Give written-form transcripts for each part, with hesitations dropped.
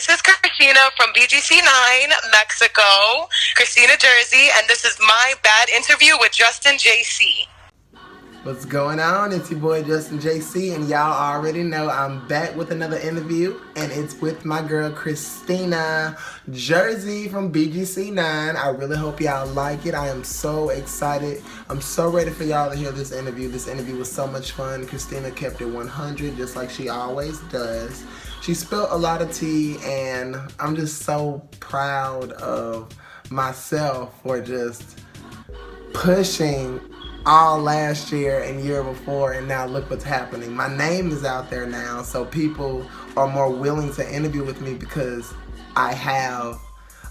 This is Christina from BGC9, Mexico, Christina, Jersey, and this is my bad interview with Justin JC. What's going on? It's your boy Justin JC, and y'all already know I'm back with another interview, and it's with my girl Christina, Jersey from BGC9. I really hope y'all like it. I am so excited. I'm so ready for y'all to hear this interview. This interview was so much fun. Christina kept it 100, just like she always does. She spilled a lot of tea, and I'm just so proud of myself for just pushing all last year and year before, and now look what's happening. My name is out there now, so people are more willing to interview with me because I have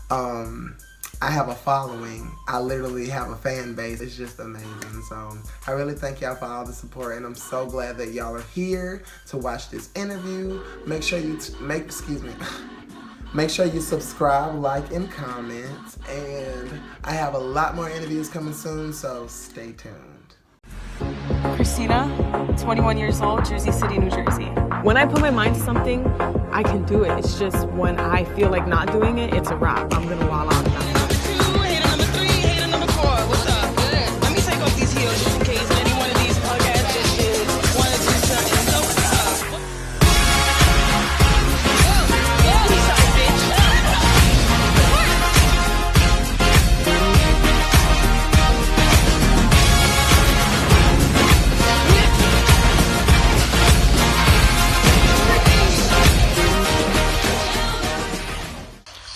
a following. I literally have a fan base. It's just amazing. So I really thank y'all for all the support, and I'm so glad that y'all are here to watch this interview. Make sure you Make sure you subscribe, like, and comment. And I have a lot more interviews coming soon, so stay tuned. Christina, 21 years old, Jersey City, New Jersey. When I put my mind to something, I can do it. It's just when I feel like not doing it, it's a wrap. I'm gonna wall out. Number 3, hater number 4. What's up? Good. Let me take off these heels just in case any one of these punk ass bitches wanted to do something. So what's up?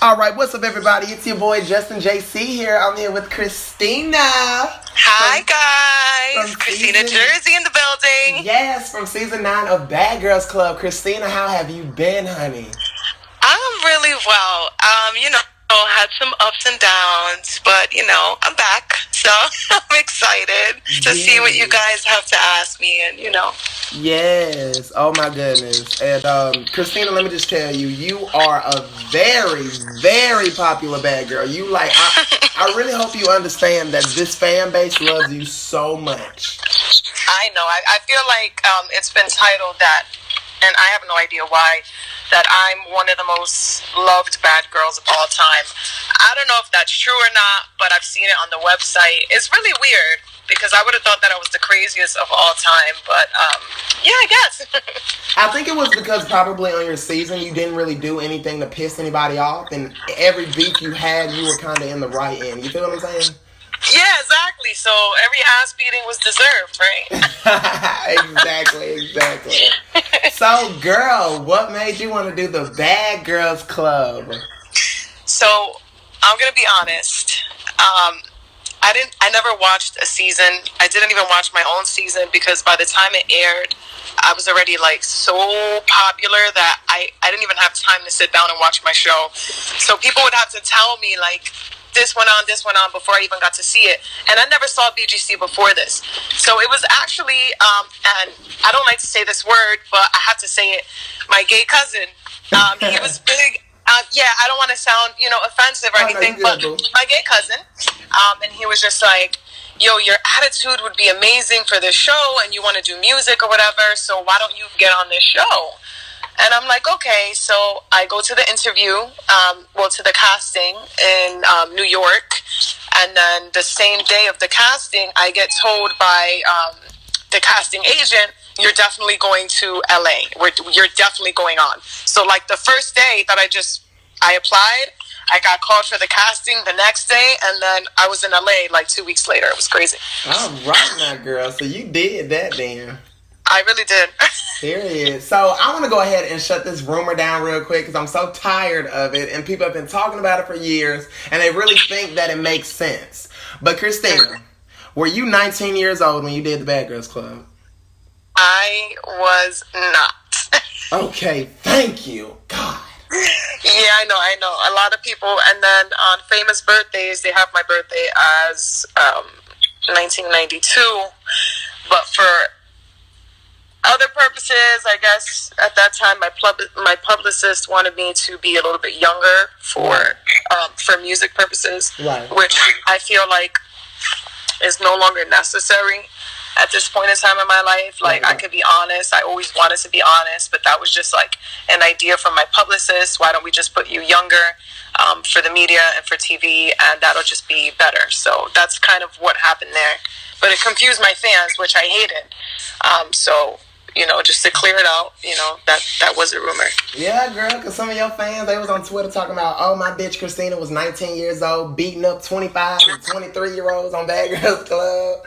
All right, what's up, everybody? It's your boy Justin JC here. I'm here with Christina. Hi, guys. Christina, Jersey in the building. Yes, from season 9 of Bad Girls Club. Christina, how have you been, honey? I'm really well. Had some ups and downs, but, I'm back. So I'm excited to see what you guys have to ask me, and, Yes. Oh, my goodness. And, Christina, let me just tell you, you are a very, very popular bad girl. I really hope you understand that this fan base loves you so much. I know. I feel like it's been titled that, and I have no idea why, that I'm one of the most loved bad girls of all time. I don't know if that's true or not, but I've seen it on the website. It's really weird because I would have thought that I was the craziest of all time, but yeah, I guess. I think it was because probably on your season you didn't really do anything to piss anybody off, and every beat you had, you were kind of in the right end. You feel what I'm saying? Yeah, exactly. So every ass beating was deserved, right? Exactly. So, girl, what made you want to do the Bad Girls Club? So, I'm gonna be honest. I never watched a season. I didn't even watch my own season because by the time it aired, I was already so popular that I didn't even have time to sit down and watch my show. So people would have to tell me this went on before I even got to see it. And I never saw BGC before this. So it was actually, and I don't like to say this word, but I have to say it, my gay cousin. He was big. I don't want to sound, offensive or anything, but my gay cousin. And he was just like, yo, your attitude would be amazing for this show, and you want to do music or whatever, so why don't you get on this show? And I'm like, okay. So I go to the interview, to the casting in New York. And then the same day of the casting, I get told by the casting agent, you're definitely going to LA. You're definitely going on. So the first day that I applied, I got called for the casting the next day, and then I was in LA 2 weeks later. It was crazy. All right now, girl. So you did that then. I really did. Period. So I want to go ahead and shut this rumor down real quick because I'm so tired of it, and people have been talking about it for years, and they really think that it makes sense. But Christina, were you 19 years old when you did the Bad Girls Club? I was not. Okay, thank you. God. Yeah, I know. A lot of people, and then on famous birthdays, they have my birthday as 1992. But for other purposes, I guess at that time, my publicist wanted me to be a little bit younger for music purposes, right. Which I feel like is no longer necessary. at this point in time in my life. Like, I could be honest. I always wanted to be honest, but that was just like an idea from my publicist. Why don't we just put you younger for the media and for TV, and that'll just be better. So that's kind of what happened there. But it confused my fans, which I hated. So, you know, just to clear it out, you know, that was a rumor. Yeah, girl, because some of your fans, they was on Twitter talking about, oh, my bitch Christina was 19 years old, beating up 25 and 23-year-olds on Bad Girls Club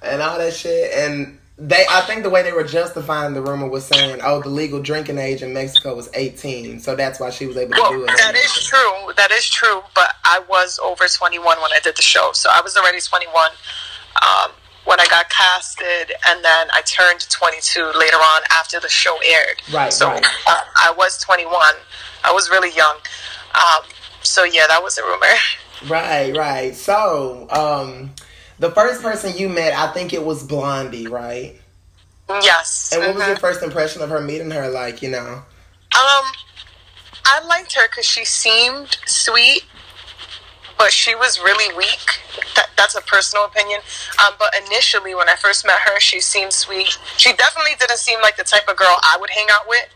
and all that shit. And I think the way they were justifying the rumor was saying, oh, the legal drinking age in Mexico was 18, so that's why she was able to do it. That is true. That is true, but I was over 21 when I did the show, so I was already 21. When I got casted, and then I turned 22 later on after the show aired. Right. So I was 21. I was really young. So yeah, that was a rumor. Right. So, the first person you met, I think it was Blondie, right? Yes. And what was your first impression of her, meeting her, like, you know? I liked her because she seemed sweet, but she was really weak. That's a personal opinion. But initially, when I first met her, she seemed sweet. She definitely didn't seem like the type of girl I would hang out with.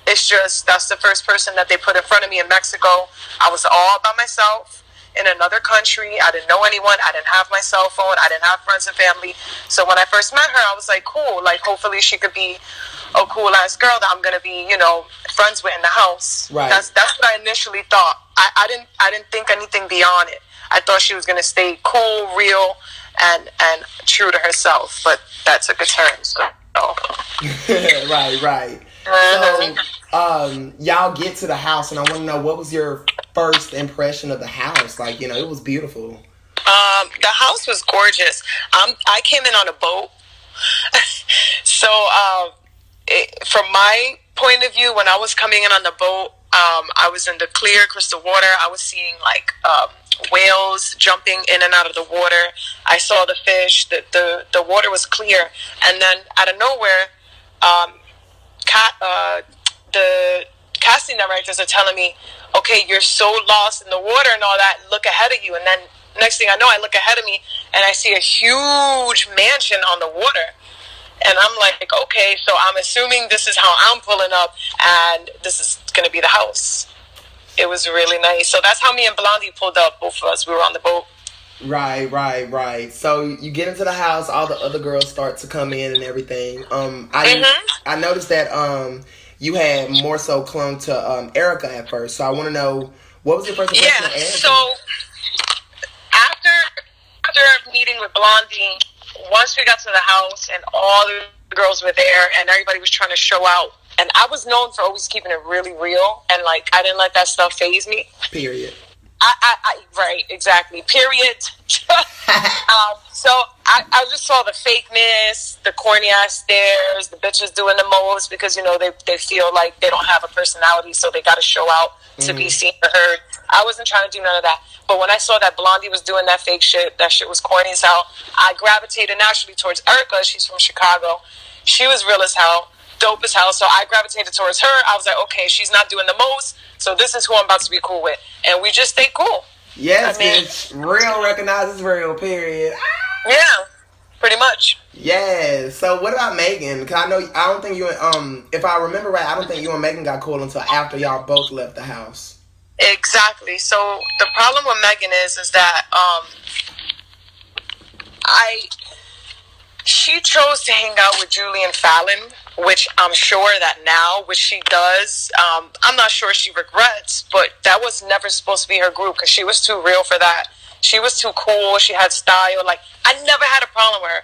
It's just, that's the first person that they put in front of me in Mexico. I was all by myself in another country. I didn't know anyone. I didn't have my cell phone. I didn't have friends and family. So when I first met her, I was like, cool. Like, hopefully she could be a cool-ass girl that I'm going to be, you know, friends with in the house. Right. That's what I initially thought. I didn't think anything beyond it. I thought she was going to stay cool, real, and true to herself. But that took a turn. So. Right. So, y'all get to the house, and I want to know, what was your first impression of the house? Like, you know, it was beautiful. The house was gorgeous. I came in on a boat. So, from my point of view, when I was coming in on the boat, I was in the clear crystal water. I was seeing, like, whales jumping in and out of the water. I saw the fish. The water was clear. And then, out of nowhere, the casting directors are telling me, okay, you're so lost in the water and all that, look ahead of you. And then next thing I know, I look ahead of me and I see a huge mansion on the water. And I'm like, okay, so I'm assuming this is how I'm pulling up, and this is going to be the house. It was really nice. So that's how me and Blondie pulled up, both of us. We were on the boat. Right. So you get into the house, all the other girls start to come in and everything. I noticed that you had more so clung to Erica at first. So I want to know, what was your first impression of Erica? So after meeting with Blondie, once we got to the house and all the girls were there and everybody was trying to show out, and I was known for always keeping it really real, and like I didn't let that stuff faze me. Period. Right, exactly. Period. So I just saw the fakeness, the corny ass stares, the bitches doing the most because, you know, they feel like they don't have a personality, so they got to show out to be seen or heard. I wasn't trying to do none of that. But when I saw that Blondie was doing that fake shit, that shit was corny as hell, I gravitated naturally towards Erica. She's from Chicago. She was real as hell, dope as hell. So I gravitated towards her. I was like, okay, she's not doing the most, so this is who I'm about to be cool with. And we just stayed cool. Yes, bitch. Real recognizes real, period. Yeah, pretty much. Yeah. So what about Megan? Because I don't think you if I remember right, I don't think you and Megan got cool until after y'all both left the house. Exactly. So the problem with Megan is that she chose to hang out with Julian Fallon, which I'm sure that now, which she does, I'm not sure she regrets, but that was never supposed to be her group because she was too real for that. She was too cool. She had style. Like, I never had a problem with her.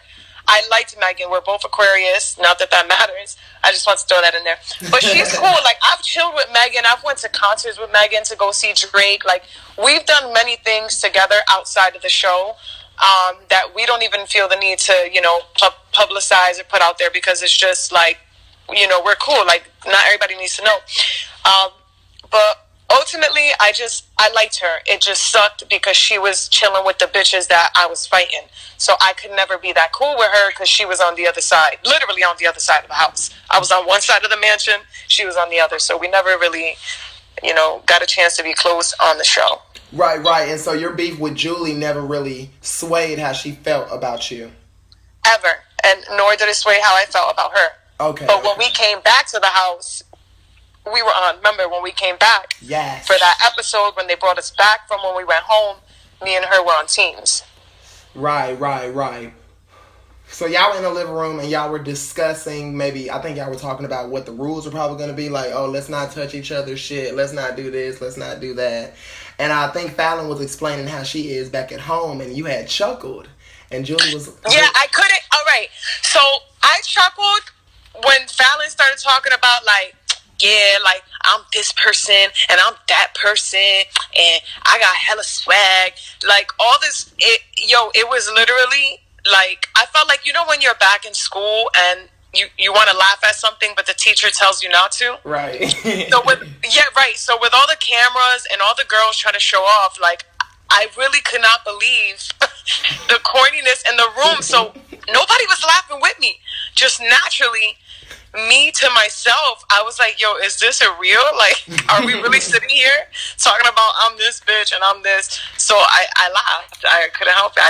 I liked Megan. We're both Aquarius. Not that matters. I just want to throw that in there. But she's cool. Like, I've chilled with Megan. I've went to concerts with Megan to go see Drake. Like, we've done many things together outside of the show that we don't even feel the need to, you know, publicize or put out there because it's just like, you know, we're cool. Like, not everybody needs to know. But ultimately, I liked her. It just sucked because she was chilling with the bitches that I was fighting. So I could never be that cool with her because she was on the other side, literally on the other side of the house. I was on one side of the mansion, she was on the other. So we never really, you know, got a chance to be close on the show. Right. And so your beef with Julie never really swayed how she felt about you? Ever. and nor did it sway how I felt about her. Okay. But when we came back to the house, we were on. Remember when we came back? Yes. For that episode when they brought us back from when we went home, me and her were on teams. Right. So y'all were in the living room and y'all were discussing, I think y'all were talking about what the rules are probably going to be. Like, oh, let's not touch each other's shit. Let's not do this. Let's not do that. And I think Fallon was explaining how she is back at home, and you had chuckled. And Julie was... Yeah, I couldn't... All right. So I chuckled when Fallon started talking about, like, yeah, like, I'm this person, and I'm that person, and I got hella swag. Like, all this... It was literally... Like, I felt like, when you're back in school and you want to laugh at something, but the teacher tells you not to? Right. So with all the cameras and all the girls trying to show off, like, I really could not believe the corniness in the room. So nobody was laughing with me. Just naturally, me to myself, I was like, yo, is this a real? Like, are we really sitting here talking about I'm this bitch and I'm this? So I laughed. I couldn't help it.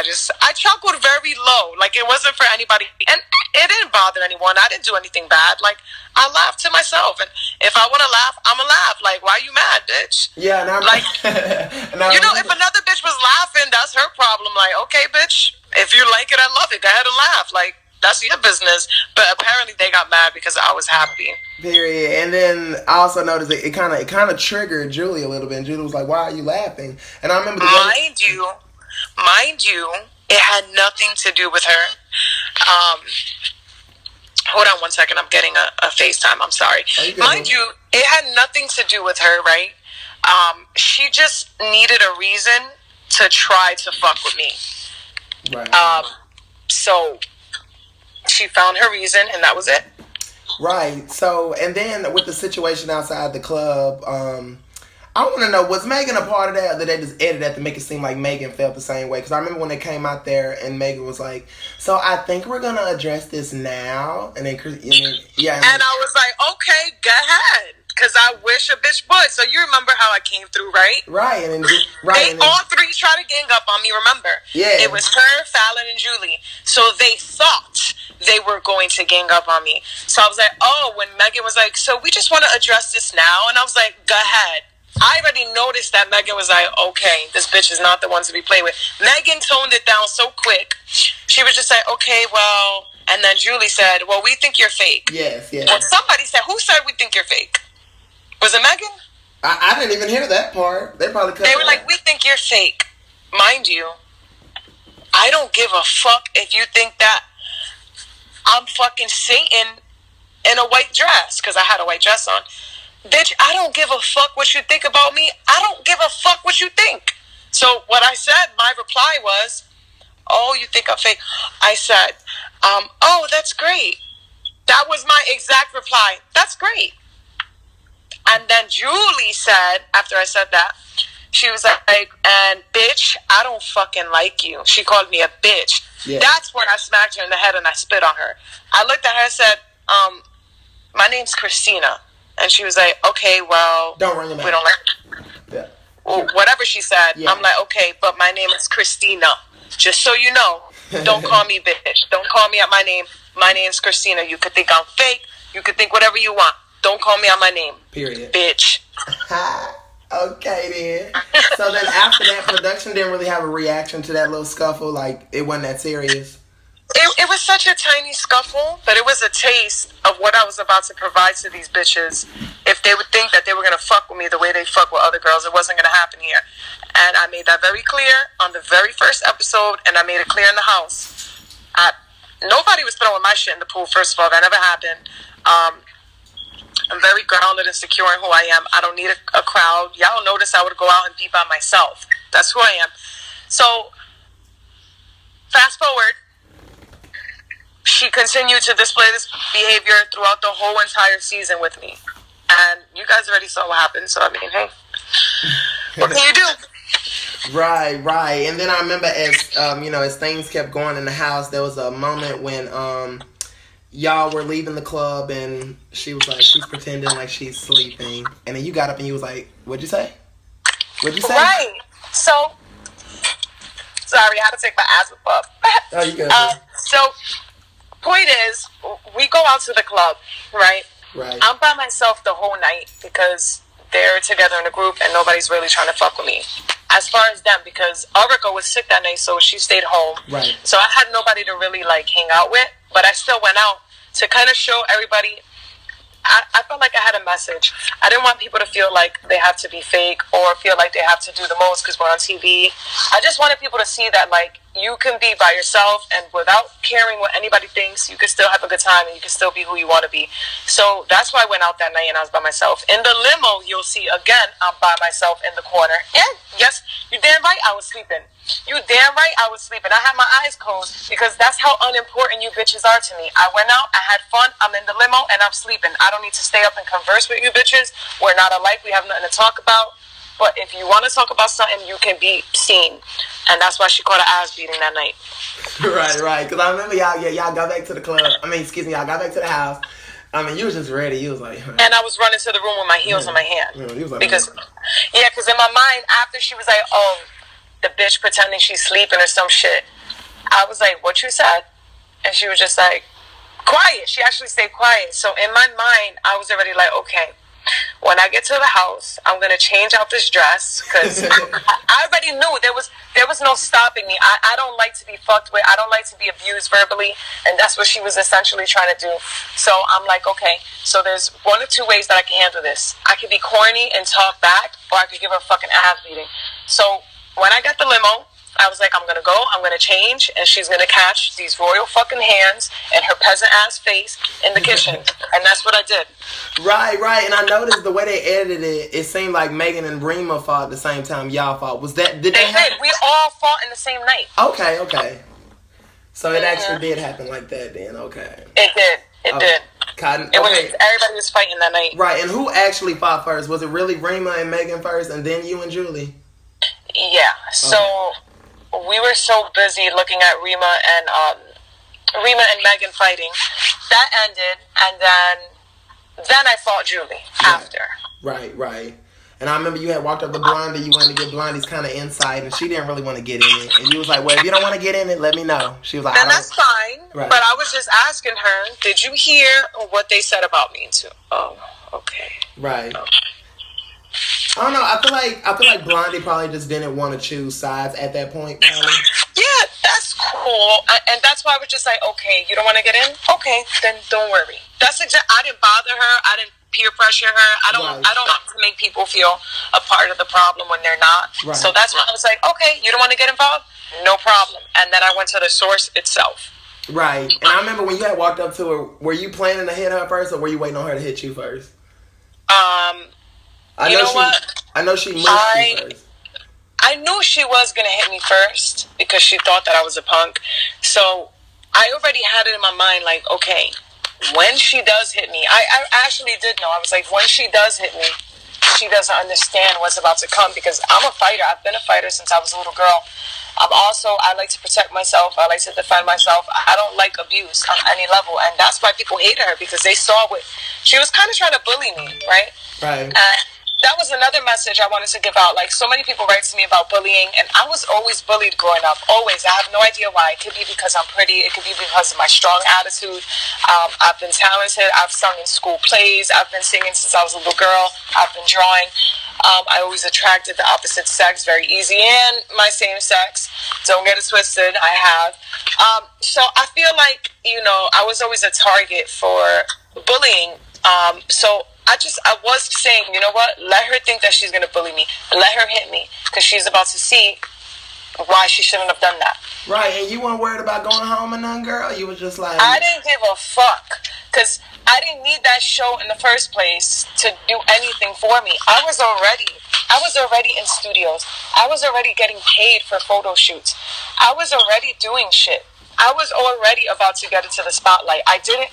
I chuckled very low. Like, it wasn't for anybody. And it didn't bother anyone. I didn't do anything bad. Like, I laughed to myself. And if I want to laugh, I'm going to laugh. Like, why you mad, bitch? Yeah. And like, if another bitch was laughing, that's her problem. Like, okay, bitch, if you like it, I love it. Go ahead and laugh. Like, that's your business. But apparently they got mad because I was happy. Period. And then I also noticed that it kind of triggered Julie a little bit. And Julie was like, why are you laughing? And I remember mind you, it had nothing to do with her. Hold on one second. I'm getting a FaceTime. I'm sorry. Mind you, it had nothing to do with her, right? She just needed a reason to try to fuck with me. Right. So she found her reason, and that was it. Right. So, and then with the situation outside the club, I want to know, was Megan a part of that, or did they just edit that to make it seem like Megan felt the same way? Because I remember when they came out there, and Megan was like, so I think we're going to address this now. And then, yeah. And I was like, okay, go ahead. Because I wish a bitch would. So you remember how I came through, right? Right. And then, they all three tried to gang up on me, remember? Yeah. It was her, Fallon, and Julie. So they thought they were going to gang up on me. So I was like, oh, when Megan was like, so we just want to address this now. And I was like, go ahead. I already noticed that Megan was like, okay, this bitch is not the one to be played with. Megan toned it down so quick. She was just like, okay, well, and then Julie said, well, we think you're fake. Yes. Well, somebody said, who said we think you're fake? Was it Megan? I didn't even hear that part. They probably cut They were like, we think you're fake. Mind you, I don't give a fuck if you think that I'm fucking Satan in a white dress, because I had a white dress on. Bitch, I don't give a fuck what you think about me. I don't give a fuck what you think. So what I said, my reply was, oh, you think I'm fake? I said, oh, that's great. That was my exact reply. That's great. And then Julie said, after I said that, she was like, and bitch, I don't fucking like you. She called me a bitch. Yeah. That's when I smacked her in the head and I spit on her. I looked at her and said, my name's Christina. And she was like, okay, well, don't ring your we don't like yeah. Well, whatever she said. Yeah. I'm like, okay, but my name is Christina. Just so you know, don't call me bitch. Don't call me out my name. My name's Christina. You could think I'm fake. You could think whatever you want. Don't call me out my name. Period. Bitch. Okay, then. So then after that, production didn't really have a reaction to that little scuffle? Like, it wasn't that serious? It was such a tiny scuffle, but it was a taste of what I was about to provide to these bitches. If they would think that they were going to fuck with me the way they fuck with other girls, it wasn't going to happen here. And I made that very clear on the very first episode, and I made it clear in the house. Nobody was throwing my shit in the pool, first of all. That never happened. I'm very grounded and secure in who I am. I don't need a crowd. Y'all notice I would go out and be by myself. That's who I am. So, fast forward. She continued to display this behavior throughout the whole entire season with me. And you guys already saw what happened, so I mean, hey. What can you do? Right. And then I remember as things kept going in the house, there was a moment when y'all were leaving the club and she was like, she's pretending like she's sleeping. And then you got up and you was like, what'd you say? Right. So, sorry, I had to take my ass whip up. Oh, you good. So, point is, we go out to the club, right? Right. I'm by myself the whole night because they're together in a group and nobody's really trying to fuck with me. As far as them, because Erica was sick that night, so she stayed home. Right. So I had nobody to really like hang out with, but I still went out to kind of show everybody. I felt like I had a message. I didn't want people to feel like they have to be fake or feel like they have to do the most because we're on TV. I just wanted people to see that, like, you can be by yourself and without caring what anybody thinks, you can still have a good time and you can still be who you want to be. So that's why I went out that night and I was by myself. In the limo, you'll see, again, I'm by myself in the corner. And yes, you're damn right I was sleeping. You damn right I was sleeping. I had my eyes closed because that's how unimportant you bitches are to me. I went out, I had fun, I'm in the limo, and I'm sleeping. I don't need to stay up and converse with you bitches. We're not alike, we have nothing to talk about. But if you want to talk about something, you can be seen. And that's why she caught an ass beating that night. Right. Because I remember y'all got back to the club. Y'all got back to the house. I mean, you was just ready. You was like... And I was running to the room with my heels in my hand. Yeah, you was like... Because in my mind, after she was like, oh, the bitch pretending she's sleeping or some shit, I was like, what you said? And she was just like, quiet. She actually stayed quiet. So in my mind, I was already like, okay, when I get to the house, I'm gonna change out this dress because I already knew there was no stopping me. I don't like to be fucked with. I don't like to be abused verbally, and that's what she was essentially trying to do. So I'm like, okay, so there's one or two ways that I can handle this. I could be corny and talk back, or I could give her a fucking ass beating. So when I got the limo, I was like, I'm gonna go, I'm gonna change, and she's gonna catch these royal fucking hands and her peasant ass face in the kitchen. And that's what I did. Right. And I noticed the way they edited it, it seemed like Megan and Rima fought at the same time y'all fought. Was that, did they did. We all fought in the same night. Okay. So it actually did happen like that then, okay. It did. It did. Cotton, it was, everybody was fighting that night. Right, and who actually fought first? Was it really Rima and Megan first, and then you and Julie? Yeah, so... We were so busy looking at Rima and Megan fighting. That ended, and then I fought Julie after. Right. And I remember you had walked up to Blondie. You wanted to get Blondie's kind of insight, and she didn't really want to get in it. And you was like, well, if you don't want to get in it, let me know. She was like, and that's fine. Right. But I was just asking her, did you hear what they said about me too? Oh, okay. Right. I don't know. I feel like Blondie probably just didn't want to choose sides at that point. Probably. Yeah, that's cool. And that's why I was just like, okay, you don't want to get in? Okay, then don't worry. That's I didn't bother her. I didn't peer pressure her. I don't want to make people feel a part of the problem when they're not. Right. So that's why I was like, okay, you don't want to get involved? No problem. And then I went to the source itself. Right. And I remember when you had walked up to her, were you planning to hit her first, or were you waiting on her to hit you first? I know she moved you first. I knew she was going to hit me first because she thought that I was a punk. So I already had it in my mind, like, okay, when she does hit me, I actually did know. I was like, when she does hit me, she doesn't understand what's about to come because I'm a fighter. I've been a fighter since I was a little girl. I like to protect myself. I like to defend myself. I don't like abuse on any level. And that's why people hated her because they saw what she was kind of trying to bully me, right? Right. That was another message I wanted to give out. Like, so many people write to me about bullying, and I was always bullied growing up. Always. I have no idea why. It could be because I'm pretty. It could be because of my strong attitude. I've been talented. I've sung in school plays. I've been singing since I was a little girl. I've been drawing. I always attracted the opposite sex very easy, and my same sex. Don't get it twisted. I have. So I feel like, I was always a target for bullying. So I was saying, you know what? Let her think that she's going to bully me. Let her hit me because she's about to see why she shouldn't have done that. Right, and you weren't worried about going home and none, girl? You was just like... I didn't give a fuck because I didn't need that show in the first place to do anything for me. I was already in studios. I was already getting paid for photo shoots. I was already doing shit. I was already about to get into the spotlight. I didn't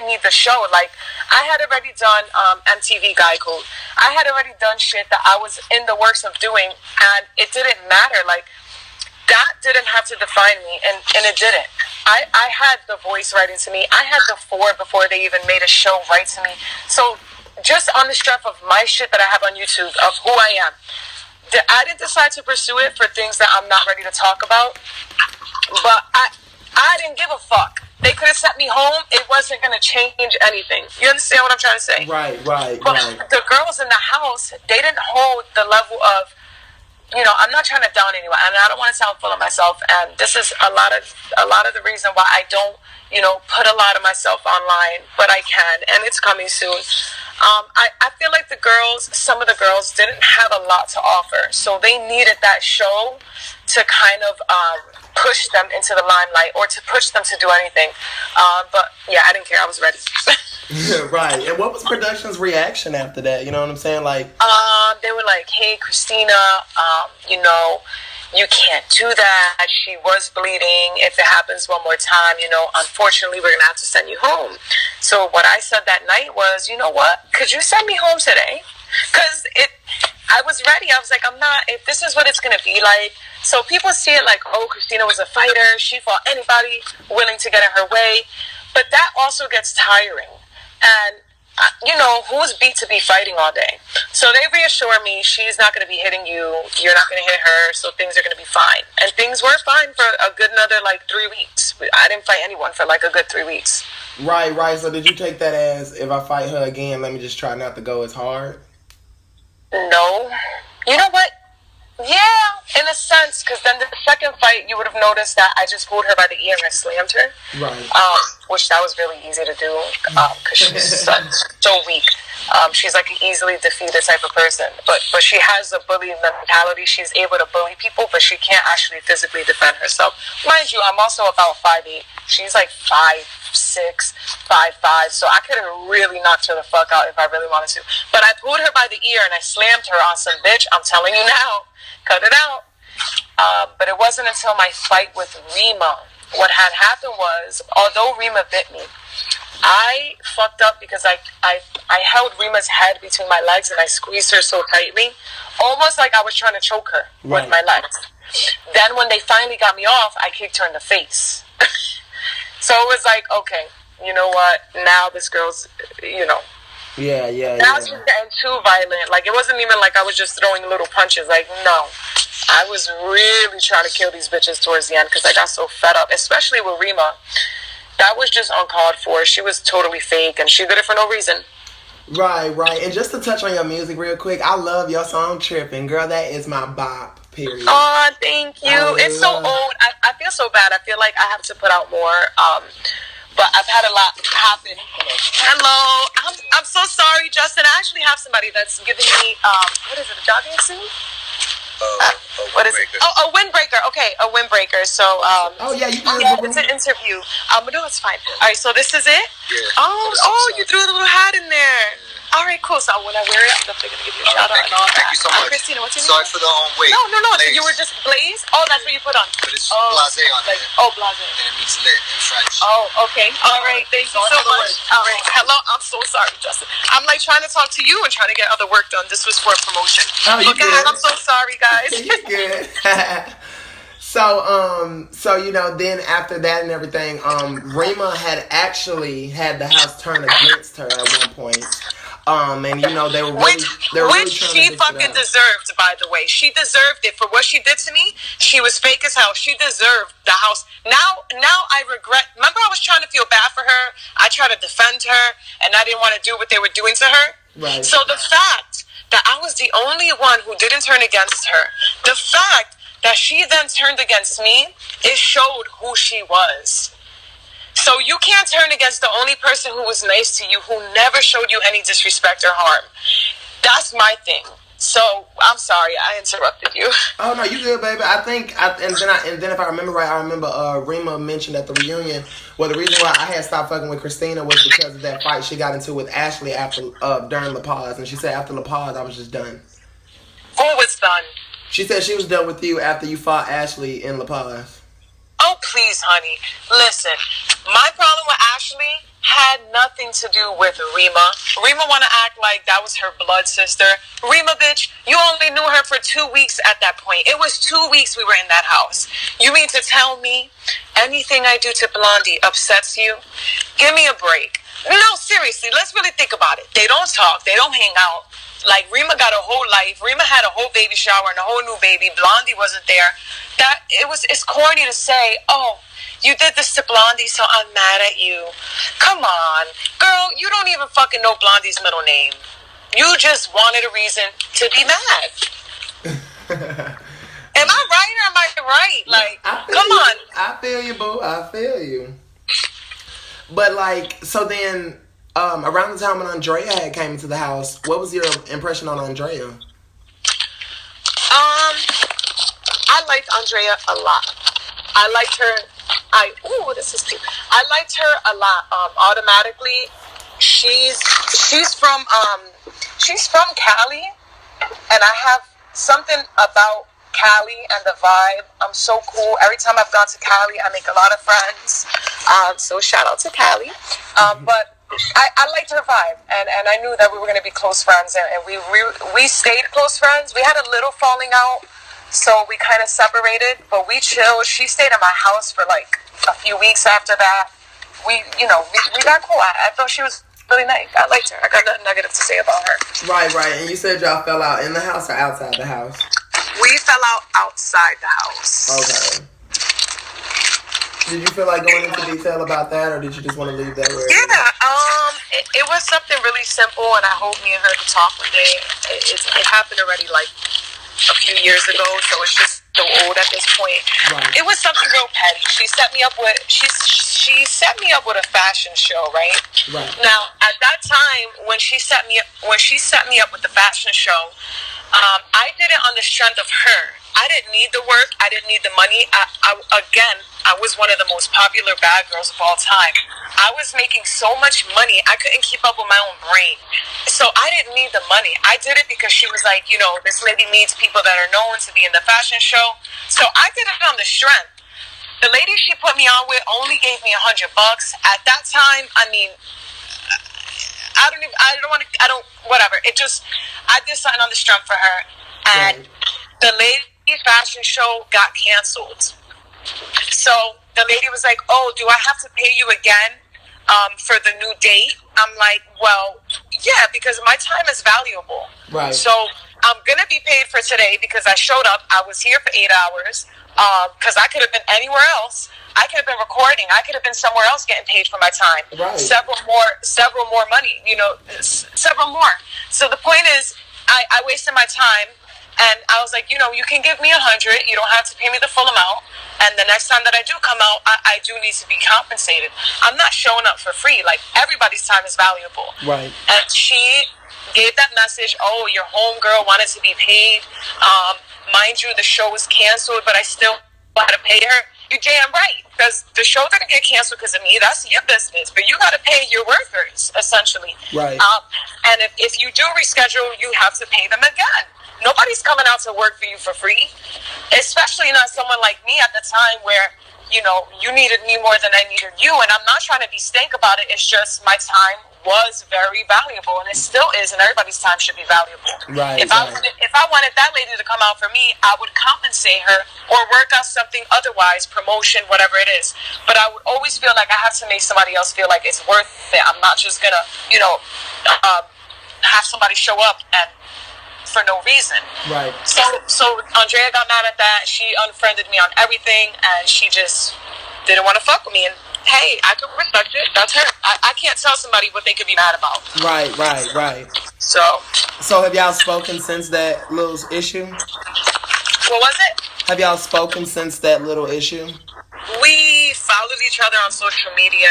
need the show. Like, I had already done MTV Guy Code. I had already done shit that I was in the works of doing, and it didn't matter. Like, that didn't have to define me, and it didn't. I had The Voice writing to me. I had The Four before they even made a show write to me. So, just on the strength of my shit that I have on YouTube, of who I am, I didn't decide to pursue it for things that I'm not ready to talk about. But I didn't give a fuck. they could have sent me home. It wasn't going to change anything. You understand what I'm trying to say? Right. But the girls in the house, they didn't hold the level of, I'm not trying to down anyone, and I don't want to sound full of myself. And this is a lot of the reason why I don't, put a lot of myself online, but I can, and it's coming soon. I feel like some of the girls didn't have a lot to offer, so they needed that show to kind of push them into the limelight or to push them to do anything. But yeah, I didn't care. I was ready. Right. And what was production's reaction after that? You know what I'm saying? Like, they were like, "Hey, Christina, you can't do that. She was bleeding. If it happens one more time, unfortunately, we're gonna have to send you home." So what I said that night was, you know what? Could you send me home today? Because I was ready. I was like, I'm not. If this is what it's gonna be like, so people see it like, oh, Christina was a fighter. She fought anybody willing to get in her way, but that also gets tiring. And who's beat to be fighting all day? So they reassure me she's not going to be hitting you. You're not going to hit her. So things are going to be fine. And things were fine for a good another 3 weeks. I didn't fight anyone for a good 3 weeks. Right. So did you take that as, if I fight her again, let me just try not to go as hard? No. You know what? Yeah, in a sense, because then the second fight, you would have noticed that I just pulled her by the ear and I slammed her. Right. Which that was really easy to do because she's so weak. She's like an easily defeated type of person. But she has a bully mentality. She's able to bully people, but she can't actually physically defend herself. Mind you, I'm also about 5'8". She's like 5'6", 5'5", so I could have really knocked her the fuck out if I really wanted to. But I pulled her by the ear and I slammed her on some bitch. I'm telling you now. Cut it out. But it wasn't until my fight with Rima. What had happened was, although Rima bit me, I fucked up because I held Rima's head between my legs and I squeezed her so tightly, almost like I was trying to choke her with my legs. Then when they finally got me off, I kicked her in the face. So it was like, okay, you know what? Now this girl's, Yeah. Now she's getting too violent. Like, it wasn't even like I was just throwing little punches. Like, no. I was really trying to kill these bitches towards the end because I got so fed up, especially with Rima. That was just uncalled for. She was totally fake, and she did it for no reason. Right. And just to touch on your music real quick, I love your song Trippin'. Girl, that is my bop, period. Oh, thank you. It's so old. I feel so bad. I feel like I have to put out more. But I've had a lot happen. Hello. I'm so sorry, Justin. I actually have somebody that's giving me, what is it, a jogging suit? What is it? Oh, a windbreaker. Okay, a windbreaker. So, it's an interview. No, it's fine. All right, so this is it? Yeah. Oh, you threw a little hat in there. All right, cool. So when I wear it, I'm definitely going to give you a shout out and all that. Thank you so much. Christina, what's your Sorry name? for the wait. No. So Blaze. you were just Blaze? Oh, that's what you put on. But it's blase on like, it. Oh, blase. And it means lit in French. Oh, okay. All right. Thank you so much. All right. Hello. I'm so sorry, Justin. I'm trying to talk to you and trying to get other work done. This was for a promotion. Oh, you good. I'm so sorry, guys. You good. So then after that and everything, Rima had actually had the house turn against her at one point. And they were really, which she fucking deserved, by the way. She deserved it for what she did to me. She was fake as hell. She deserved the house. Now I regret. Remember, I was trying to feel bad for her. I tried to defend her, and I didn't want to do what they were doing to her. Right. So the fact that I was the only one who didn't turn against her, the fact that she then turned against me, it showed who she was. So you can't turn against the only person who was nice to you, who never showed you any disrespect or harm. That's my thing. So I'm sorry I interrupted you. Oh no, you good, baby. I think, and then if I remember right, I remember Rima mentioned at the reunion. Well, the reason why I had stopped fucking with Christina was because of that fight she got into with Ashley after during La Paz, and she said after La Paz I was just done. Who was done? She said she was done with you after you fought Ashley in La Paz. Oh, please, honey. Listen, my problem with Ashley had nothing to do with Rima. Rima want to act like that was her blood sister. Rima, bitch, you only knew her for 2 weeks at that point. It was 2 weeks we were in that house. You mean to tell me anything I do to Blondie upsets you? Give me a break. No, seriously, let's really think about it. They don't talk. They don't hang out. Like, Rima got a whole life. Rima had a whole baby shower and a whole new baby. Blondie wasn't there. It's corny to say, oh, You did this to Blondie, so I'm mad at you. Come on. Girl, you don't even fucking know Blondie's middle name. You just wanted a reason to be mad. Am I right or am I right? Like, come on. I feel you, boo. I feel you. But, like, so then, around the time when Andrea had came into the house, what was your impression on Andrea? I liked Andrea a lot. I liked her. This is cute. I liked her a lot. Automatically, she's from Cali, and I have something about Cali and the vibe. I'm so cool. Every time I've gone to Cali, I make a lot of friends. So shout out to Cali. But I liked her vibe, and I knew that we were going to be close friends, and we stayed close friends. We had a little falling out, so we kind of separated, but we chilled. She stayed at my house for like a few weeks after that. We got cool. I thought she was really nice. I liked her. I got nothing negative to say about her. Right. And you said y'all fell out in the house or outside the house? We fell out outside the house. Okay. Did you feel like going into detail about that, or did you just want to leave that where? Yeah. It was something really simple, and I hope me and her could talk one day. It happened already like a few years ago, so it's just so old at this point. Right. It was something real petty. She set me up with a fashion show, right? Right. Now, at that time when she set me up with the fashion show, I did it on the strength of her. I didn't need the work. I didn't need the money. I was one of the most popular bad girls of all time. I was making so much money, I couldn't keep up with my own brain. So I didn't need the money. I did it because she was like, this lady needs people that are known to be in the fashion show. So I did it on the strength. The lady she put me on with only gave me $100. At that time, I mean, I did something on the strength for her. And the lady fashion show got canceled. So the lady was like, oh, do I have to pay you again for the new date? I'm like, well, yeah, because my time is valuable. Right. So I'm going to be paid for today because I showed up. I was here for 8 hours because I could have been anywhere else. I could have been recording. I could have been somewhere else getting paid for my time. Right. Several more money, several more. So the point is, I wasted my time. And I was like, you can give me $100. You don't have to pay me the full amount. And the next time that I do come out, I do need to be compensated. I'm not showing up for free. Like, everybody's time is valuable. Right. And she gave that message, oh, your homegirl wanted to be paid. Mind you, the show was canceled, but I still had to pay her. You're damn right. Because the show didn't get canceled because of me. That's your business. But you got to pay your workers, essentially. Right. And if you do reschedule, you have to pay them again. Nobody's coming out to work for you for free, especially not someone like me at the time where, you needed me more than I needed you. And I'm not trying to be stank about it. It's just my time was very valuable, and it still is, and everybody's time should be valuable. Right. If I wanted that lady to come out for me, I would compensate her or work out something otherwise, promotion, whatever it is. But I would always feel like I have to make somebody else feel like it's worth it. I'm not just going to, have somebody show up and for no reason. Right. So Andrea got mad at that. She unfriended me on everything, and she just didn't want to fuck with me. And hey, I could respect it. That's her. I can't tell somebody what they could be mad about. Right. So have y'all spoken since that little issue? What was it? Have y'all spoken since that little issue? We followed each other on social media,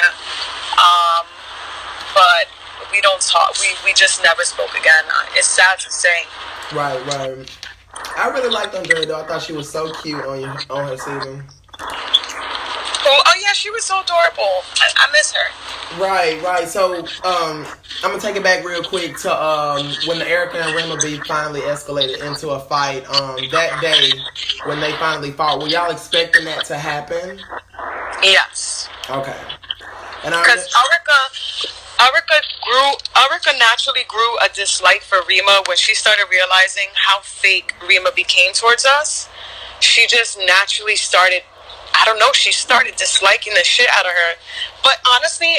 but we don't talk. We just never spoke again. It's sad to say. Right. I really liked Andrea though. I thought she was so cute on her season. Oh yeah, she was so adorable. I miss her. Right. So I'm gonna take it back real quick to when the Erica and Rima beef finally escalated into a fight. That day when they finally fought, were y'all expecting that to happen? Yes. Okay. And because Erica naturally grew a dislike for Rima when she started realizing how fake Rima became towards us. She just naturally started, she started disliking the shit out of her. But honestly,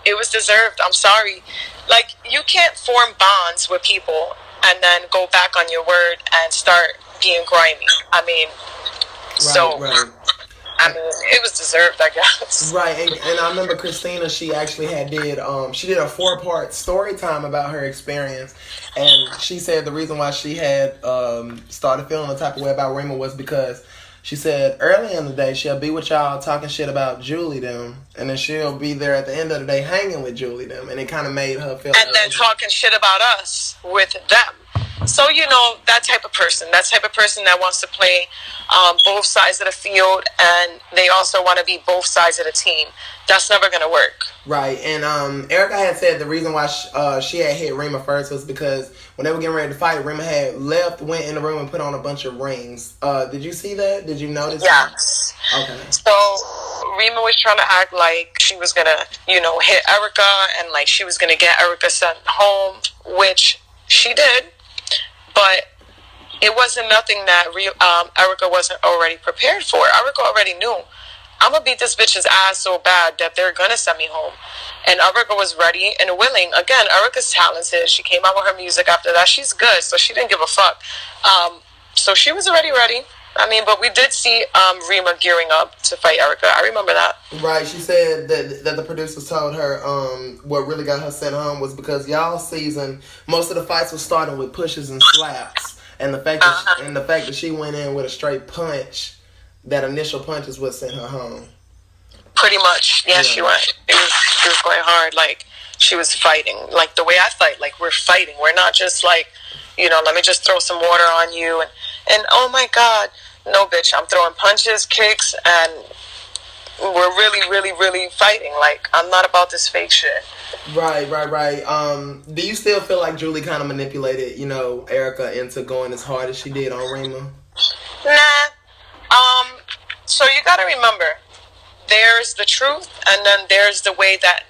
it was deserved. I'm sorry. Like, you can't form bonds with people and then go back on your word and start being grimy. I mean, right. I mean, it was deserved, I guess. Right, and I remember Christina. She actually did a 4-part story time about her experience, and she said the reason why she had started feeling the type of way about Rima was because she said early in the day she'll be with y'all talking shit about Julie them, and then she'll be there at the end of the day hanging with Julie them, and it kind of made her feel. And then talking shit about us with them. So, that type of person that wants to play both sides of the field, and they also want to be both sides of the team. That's never going to work. Right, and Erica had said the reason why she had hit Rima first was because when they were getting ready to fight, Rima had went in the room and put on a bunch of rings. Did you see that? Did you notice Yes. that? Okay. So, Rima was trying to act like she was going to, hit Erica, and like she was going to get Erica sent home, which she did. But it wasn't nothing that Erica wasn't already prepared for. Erica already knew, I'm going to beat this bitch's ass so bad that they're going to send me home. And Erica was ready and willing. Again, Erica's talented. She came out with her music after that. She's good, so she didn't give a fuck. So she was already ready. I mean, but we did see Rima gearing up to fight Erica. I remember that. Right. She said that the producers told her what really got her sent home was because y'all's season, most of the fights were starting with pushes and slaps, and the fact that she went in with a straight punch, that initial punch is what sent her home. Pretty much. Yeah. She went. She was going hard. Like, she was fighting. Like, the way I fight. Like, we're fighting. We're not just like, let me just throw some water on you and oh my God. No, bitch, I'm throwing punches, kicks, and we're really, really, really fighting. Like, I'm not about this fake shit. Right. Do you still feel like Julie kind of manipulated, Erica into going as hard as she did on Rima? Nah. So you gotta remember, there's the truth, and then there's the way that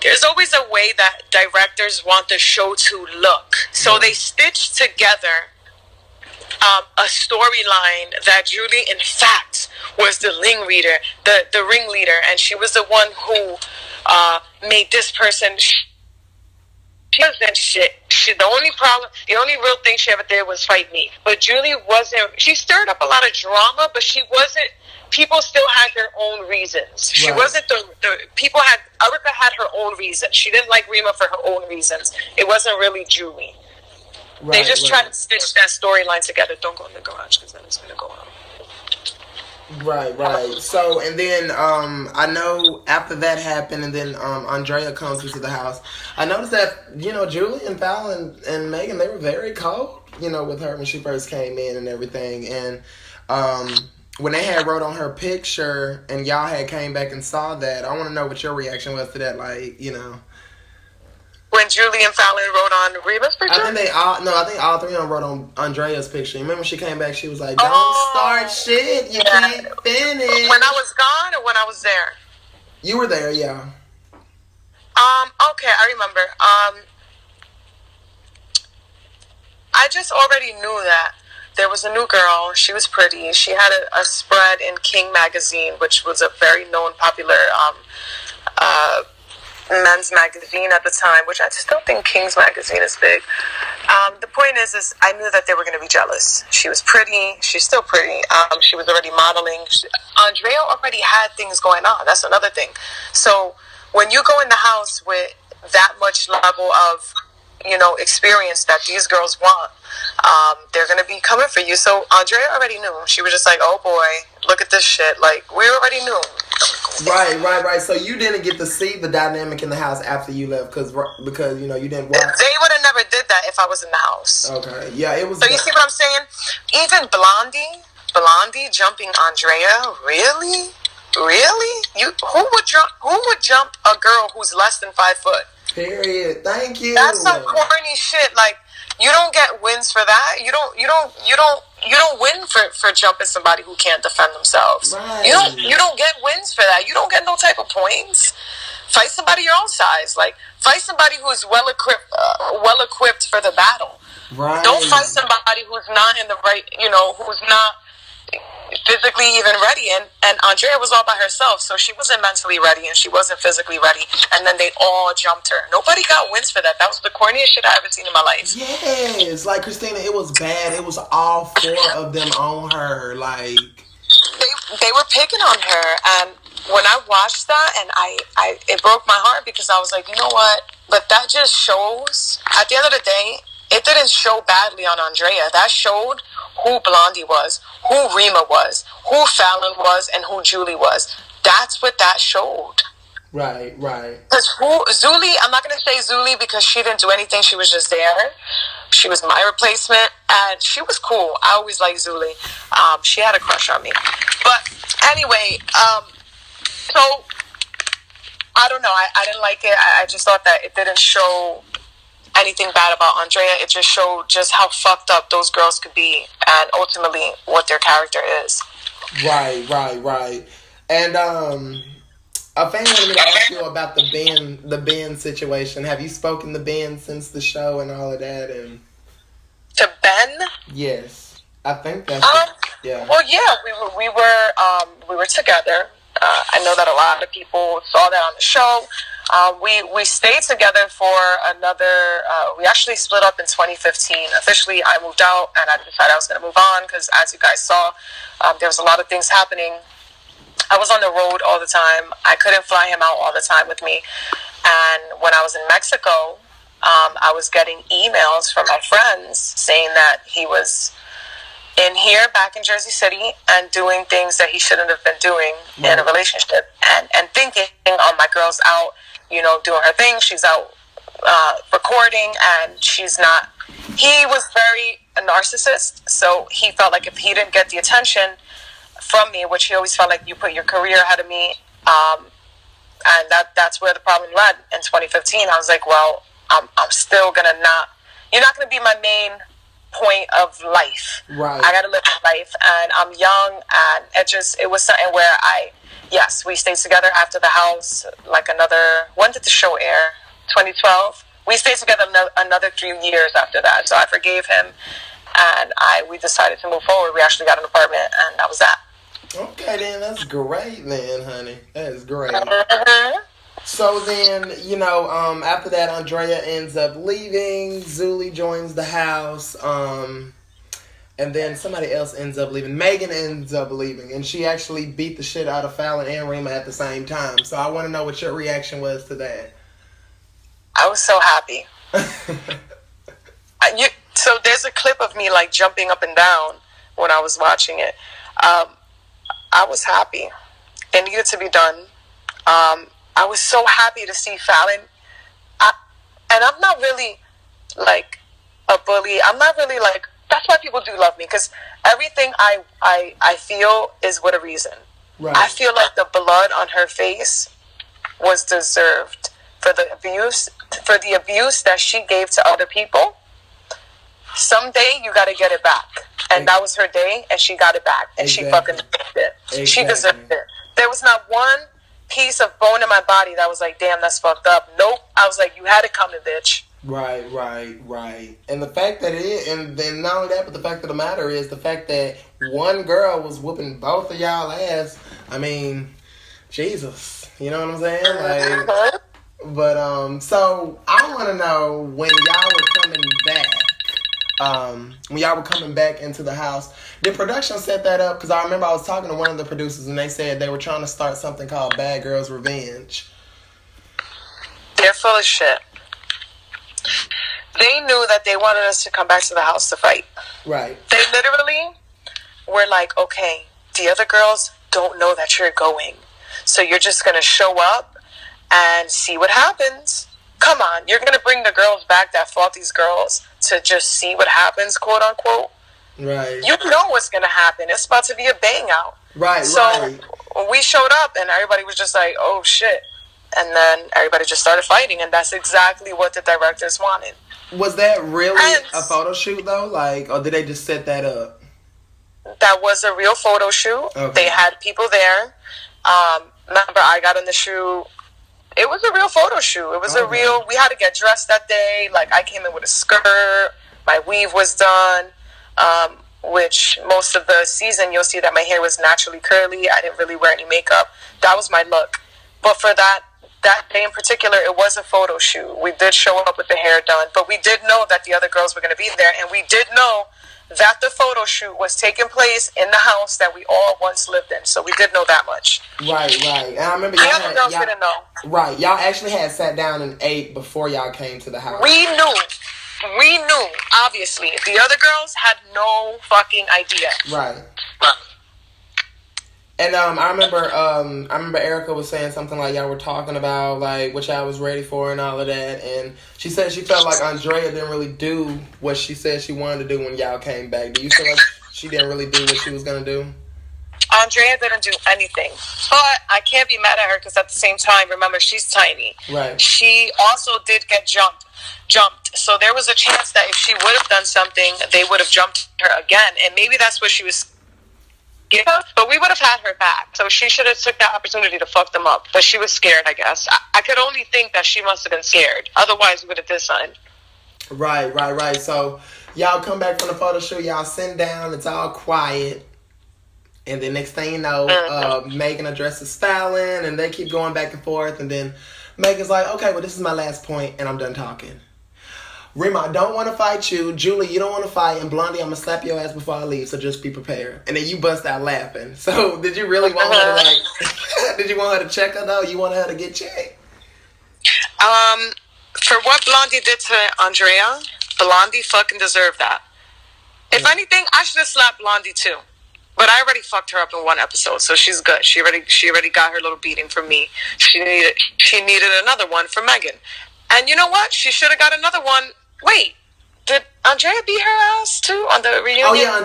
there's always a way that directors want the show to look. So they stitch together a storyline that Julie, in fact, was the ringleader, and she was the one who made this person. She wasn't shit. The only real thing she ever did was fight me. But Julie wasn't. She stirred up a lot of drama, but she wasn't. People still had their own reasons. She wasn't Erica had her own reasons. She didn't like Rima for her own reasons. It wasn't really Julie. They just try to stitch that storyline together. Don't go in the garage because then it's going to go out. Right. So, and then I know after that happened, and then Andrea comes into the house. I noticed that Julie and Fallon and Megan, they were very cold, with her when she first came in and everything. And when they had wrote on her picture, and y'all had came back and saw that, I want to know what your reaction was to that. Like, When Julie and Fallon wrote on Rima's picture? I think all three of them wrote on Andrea's picture. You remember she came back, she was like, don't start shit, you can't finish. When I was gone or when I was there? You were there, yeah. Okay, I remember. I just already knew that there was a new girl. She was pretty. She had a spread in King magazine, which was a very known, popular men's magazine at the time, which I just don't think King's magazine is big. The point is I knew that they were going to be jealous. She was pretty. She's still pretty. She was already modeling. Andrea already had things going on. That's another thing. So when you go in the house with that much level of experience that these girls want, they're going to be coming for you. So Andrea already knew. She was just like, oh boy, look at this shit. Like, we already knew. Right. So you didn't get to see the dynamic in the house after you left because you didn't watch. They would have never did that if I was in the house. Okay. Yeah, it was. So you see what I'm saying? Even Blondie jumping Andrea, really? Who would jump a girl who's less than 5 foot? Period. Thank you. That's some corny shit. Like, you don't get wins for that. You don't win for jumping somebody who can't defend themselves. Right. You don't get wins for that. You don't get no type of points. Fight somebody your own size. Like, fight somebody who's well equipped for the battle. Right. Don't fight somebody who's not in the right, who's not physically even ready. And Andrea was all by herself, so she wasn't mentally ready and she wasn't physically ready. And then they all jumped her. Nobody got wins for that. That was the corniest shit I ever seen in my life. Yes, like Christina, it was bad. It was all 4 of them on her. Like, they were picking on her, and when I watched that, and I it broke my heart because I was like, you know what? But that just shows. At the end of the day, it didn't show badly on Andrea. That showed who Blondie was, who Rima was, who Fallon was, and who Julie was. That's what that showed. Right. Because Zuli, I'm not going to say Zuli because she didn't do anything. She was just there. She was my replacement, and she was cool. I always liked Zuli. She had a crush on me. But anyway, so I don't know. I didn't like it. I just thought that it didn't show anything bad about Andrea. It just showed just how fucked up those girls could be and ultimately what their character is. Right. And a fan wanted me to ask you about the Ben situation. Have you spoken to Ben since the show and all of that? And To Ben? yes, I think that's yeah. Well, yeah, we were together. I know that a lot of people saw that on the show. We stayed together for another. We actually split up in 2015. Officially, I moved out, and I decided I was going to move on because, as you guys saw, there was a lot of things happening. I was on the road all the time. I couldn't fly him out all the time with me. And when I was in Mexico, I was getting emails from my friends saying that he was in here back in Jersey City and doing things that he shouldn't have been doing in a relationship, and thinking, oh, my girl's out, doing her thing. She's out recording, and she's not. He was very a narcissist, so he felt like if he didn't get the attention from me, which he always felt like you put your career ahead of me, and that's where the problem led in 2015. I was like, well, I'm still gonna you're not gonna be my main point of life. Right. I gotta live my life, and I'm young, and it was something where we stayed together after the house, like when did the show air? 2012. We stayed together another 3 years after that, so I forgave him, and we decided to move forward. We actually got an apartment, and that was that. Okay, then that's great, then, honey. That is great. Mm-hmm. So then, after that, Andrea ends up leaving. Zuli joins the house. And then somebody else ends up leaving. Megan ends up leaving. And she actually beat the shit out of Fallon and Rima at the same time. So I want to know what your reaction was to that. I was so happy. So there's a clip of me, like, jumping up and down when I was watching it. I was happy. It needed to be done. I was so happy to see Fallon. And I'm not really, like, a bully. I'm not really, like... That's why people do love me, because everything I feel is with a reason. Right. I feel like the blood on her face was deserved for the abuse that she gave to other people. Someday you got to get it back. And that was her day, and she got it back. And she fucking deserved it. Exactly. She deserved it. There was not one piece of bone in my body that was like, damn, that's fucked up. Nope. I was like, you had it coming, bitch. Right. And the fact that and then not only that, but the fact of the matter is the fact that one girl was whooping both of y'all ass. I mean, Jesus. You know what I'm saying? Like, but, so I want to know when y'all were coming back into the house, did production set that up? Because I remember I was talking to one of the producers and they said they were trying to start something called Bad Girls Revenge. They're full of shit. They knew that they wanted us to come back to the house to fight. Right. They literally were like, okay, the other girls don't know that you're going. So you're just going to show up and see what happens. Come on, you're going to bring the girls back that fought these girls to just see what happens, quote unquote. Right. You know what's going to happen. It's about to be a bang out. Right, so we showed up and everybody was just like, oh shit. And then everybody just started fighting, and that's exactly what the directors wanted. Was that really a photo shoot, though? Like, or did they just set that up? That was a real photo shoot. Okay. They had people there. Remember, I got in the shoot. It was a real photo shoot. It was we had to get dressed that day. Like, I came in with a skirt. My weave was done. Which most of the season, you'll see that my hair was naturally curly. I didn't really wear any makeup. That was my look. But for that day in particular, it was a photo shoot. We did show up with the hair done, but we did know that the other girls were going to be there, and we did know that the photo shoot was taking place in the house that we all once lived in. So we did know that much. Right. And I remember The other girls didn't know. Right, y'all actually had sat down and ate before y'all came to the house. We knew, obviously. The other girls had no fucking idea. Right. And I remember Erica was saying something like y'all were talking about like what y'all was ready for and all of that, and she said she felt like Andrea didn't really do what she said she wanted to do when y'all came back. Do you feel like she didn't really do what she was gonna do? Andrea didn't do anything, but I can't be mad at her because at the same time, remember, she's tiny. Right. She also did get jumped. So there was a chance that if she would have done something, they would have jumped her again, and maybe that's what she was. Yeah, but we would have had her back. So she should have took that opportunity to fuck them up. But she was scared, I guess. I could only think that she must have been scared. Otherwise, we would have did something. Right. So y'all come back from the photo shoot. Y'all sit down. It's all quiet. And then next thing you know, Megan addresses Fallon. And they keep going back and forth. And then Megan's like, okay, well, this is my last point. And I'm done talking. Rima, I don't want to fight you. Julie, you don't want to fight. And Blondie, I'm going to slap your ass before I leave, so just be prepared. And then you bust out laughing. So did you really want her to, did you want her to check her, though? You wanted her to get checked? For what Blondie did to Andrea, Blondie fucking deserved that. If anything, I should have slapped Blondie, too. But I already fucked her up in one episode, so she's good. She already got her little beating from me. She needed another one from Megan. And you know what? She should have got another one. Wait, did Andrea beat her ass too on the reunion? Oh yeah,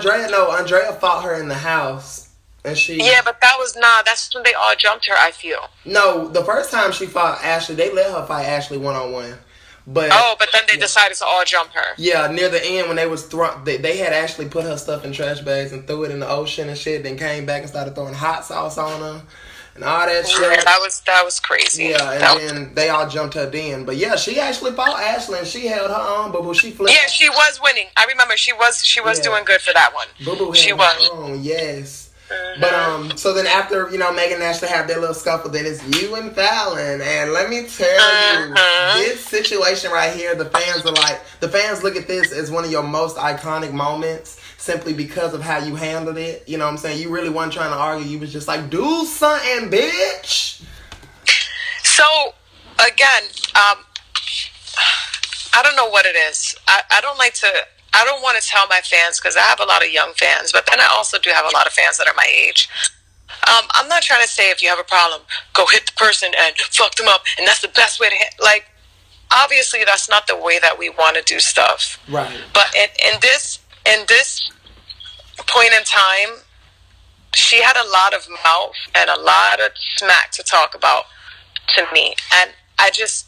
Andrea fought her in the house, and she. Yeah, but that's when they all jumped her. I feel. No, the first time she fought Ashley, they let her fight Ashley 1-on-1. But then they decided to all jump her. Yeah, near the end when they was they had Ashley put her stuff in trash bags and threw it in the ocean and shit. Then came back and started throwing hot sauce on her. And all that shit. Yeah, that was crazy. Yeah, and then they all jumped her then. But yeah, she actually fought Ashley and she held her own. Boo Boo, she flipped. Yeah, she was winning. I remember she was doing good for that one. Boo Boo held her own, yes. But so then after Megan and Ashley have their little scuffle, then it's you and Fallon, and let me tell you, this situation right here, the fans look at this as one of your most iconic moments. Simply because of how you handled it. You know what I'm saying? You really wasn't trying to argue. You was just like, do something, bitch. So, again, I don't know what it is. I don't want to tell my fans because I have a lot of young fans, but then I also do have a lot of fans that are my age. I'm not trying to say if you have a problem, go hit the person and fuck them up, and that's the best way to like, obviously that's not the way that we want to do stuff. Right. But in this point in time, she had a lot of mouth and a lot of smack to talk about to me, and I just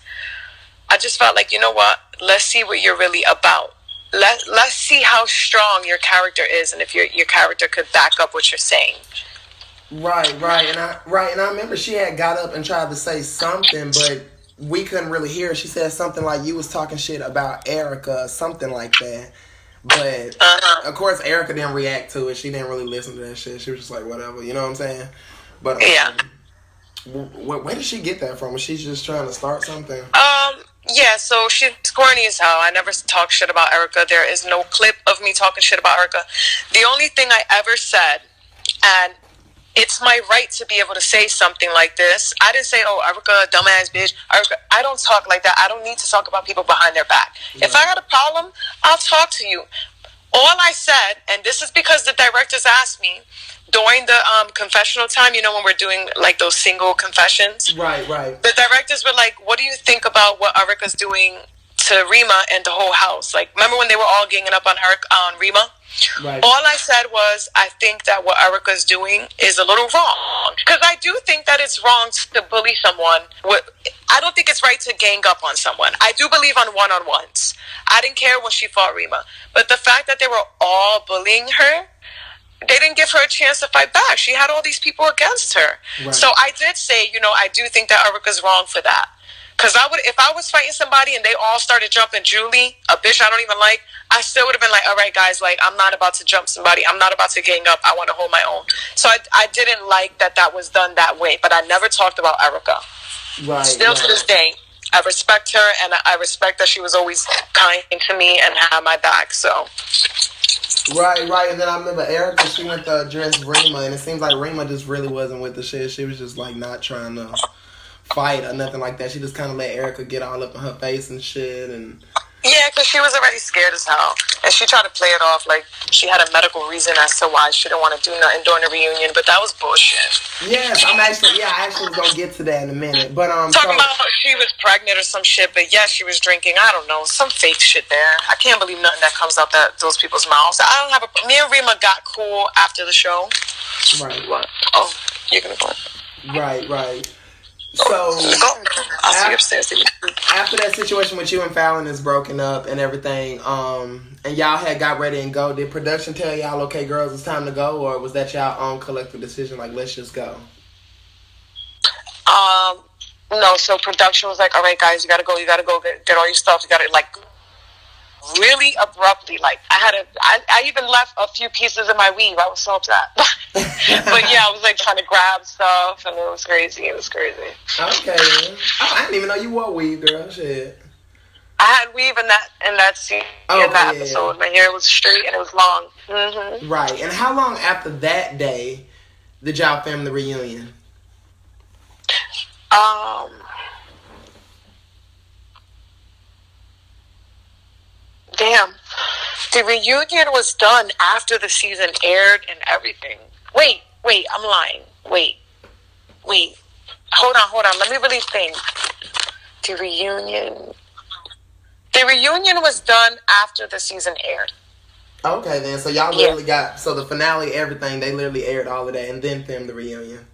felt like, you know what, let's see what you're really about. Let's see how strong your character is, and if your character could back up what you're saying. Right, and I remember she had got up and tried to say something, but we couldn't really hear her. She said something like you was talking shit about Erica, something like that. But, of course, Erica didn't react to it. She didn't really listen to that shit. She was just like, whatever. You know what I'm saying? But, yeah. Where did she get that from? Was she just trying to start something? Yeah, so she's corny as hell. I never talk shit about Erica. There is no clip of me talking shit about Erica. The only thing I ever said, and it's my right to be able to say something like this. I didn't say, oh, Erica, dumbass bitch. Erica, I don't talk like that. I don't need to talk about people behind their back. Yeah. If I got a problem, I'll talk to you. All I said, and this is because the directors asked me during the confessional time, when we're doing like those single confessions. Right. The directors were like, what do you think about what Erica's doing to Rima and the whole house? Like, remember when they were all ganging up on Rima? Right. All I said was, I think that what Erica's doing is a little wrong. Because I do think that it's wrong to bully someone. I don't think it's right to gang up on someone. I do believe on one-on-ones. I didn't care when she fought Rima. But the fact that they were all bullying her, they didn't give her a chance to fight back. She had all these people against her. Right. So I did say, I do think that Erica's wrong for that. Because if I was fighting somebody and they all started jumping Julie, a bitch I don't even like, I still would have been like, all right, guys, like, I'm not about to jump somebody. I'm not about to gang up. I want to hold my own. So I didn't like that was done that way, but I never talked about Erica. Right. Still to this day, I respect her, and I respect that she was always kind to me and had my back, so. Right, right. And then I remember Erica, she went to address Rima, and it seems like Rima just really wasn't with the shit. She was just like not trying to fight or nothing like that. She just kind of let Erica get all up in her face and shit. And Yeah, because she was already scared as hell. And she tried to play it off like she had a medical reason as to why she didn't want to do nothing during the reunion, but that was bullshit. yes, I actually was gonna get to that in a minute. But Talking about she was pregnant or some shit, but yeah, she was drinking. I don't know, some fake shit there. I can't believe nothing that comes out that those people's mouths. I don't have a. Me and Rima got cool after the show. right, What? Oh, you're gonna go. right, right. So Go. I'll see you upstairs. after that situation with you and Fallon is broken up and everything, and y'all had got ready and go, did production tell y'all, okay, girls, it's time to go, or was that y'all own collective decision, like, let's just go? No. So production was like, all right, guys, you gotta go get all your stuff. You gotta like. Really abruptly, like I even left a few pieces of my weave. I was so upset. But yeah, I was like trying to grab stuff, and it was crazy. Okay. Oh, I didn't even know you wore weave, girl. Shit. I had weave in that scene, in that episode. My hair was straight and it was long. Mm-hmm. Right. And how long after that day did y'all film the reunion? Damn. The reunion was done after the season aired and everything. Wait, I'm lying. Wait. Hold on. Let me really think. The reunion was done after the season aired. Okay, then. So y'all literally got, so the finale, everything, they literally aired all of that and then filmed the reunion.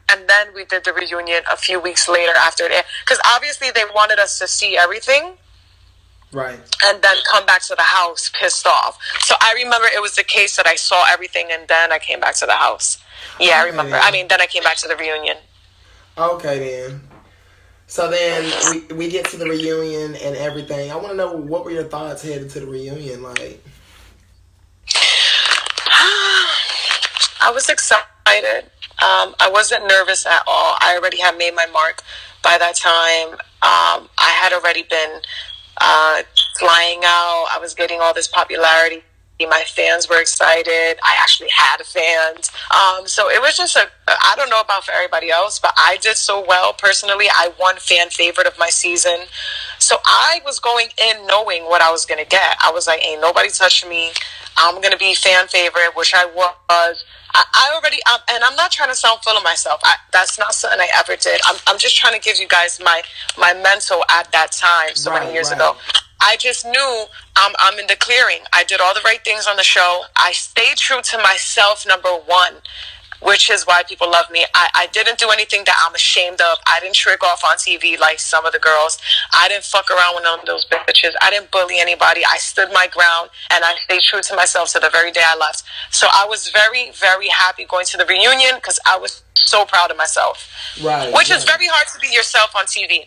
And then we did the reunion a few weeks later after it aired. Because obviously they wanted us to see everything. Right. And then come back to the house pissed off. So I remember it was the case that I saw everything and then I came back to the house. Yeah, okay, I remember. Then. Then I came back to the reunion. Okay, then. So then we get to the reunion and everything. I want to know, what were your thoughts headed to the reunion like? I was excited. I wasn't nervous at all. I already had made my mark by that time. I had already been flying out. I was getting all this popularity. My fans were excited. I actually had fans. So it was just I don't know about for everybody else, but I did so well personally. I won fan favorite of my season. So I was going in knowing what I was going to get. I was like, ain't nobody touching me. I'm going to be fan favorite, which I was. I already, and I'm not trying to sound full of myself. That's not something I ever did. I'm just trying to give you guys my mental at that time, so many years ago. I just knew I'm in the clearing. I did all the right things on the show. I stayed true to myself, number one, which is why people love me. I didn't do anything that I'm ashamed of. I didn't trick off on TV like some of the girls. I didn't fuck around with none of those bitches. I didn't bully anybody. I stood my ground, and I stayed true to myself to the very day I left. So I was very, very happy going to the reunion because I was so proud of myself. Right. Which is very hard to be yourself on TV.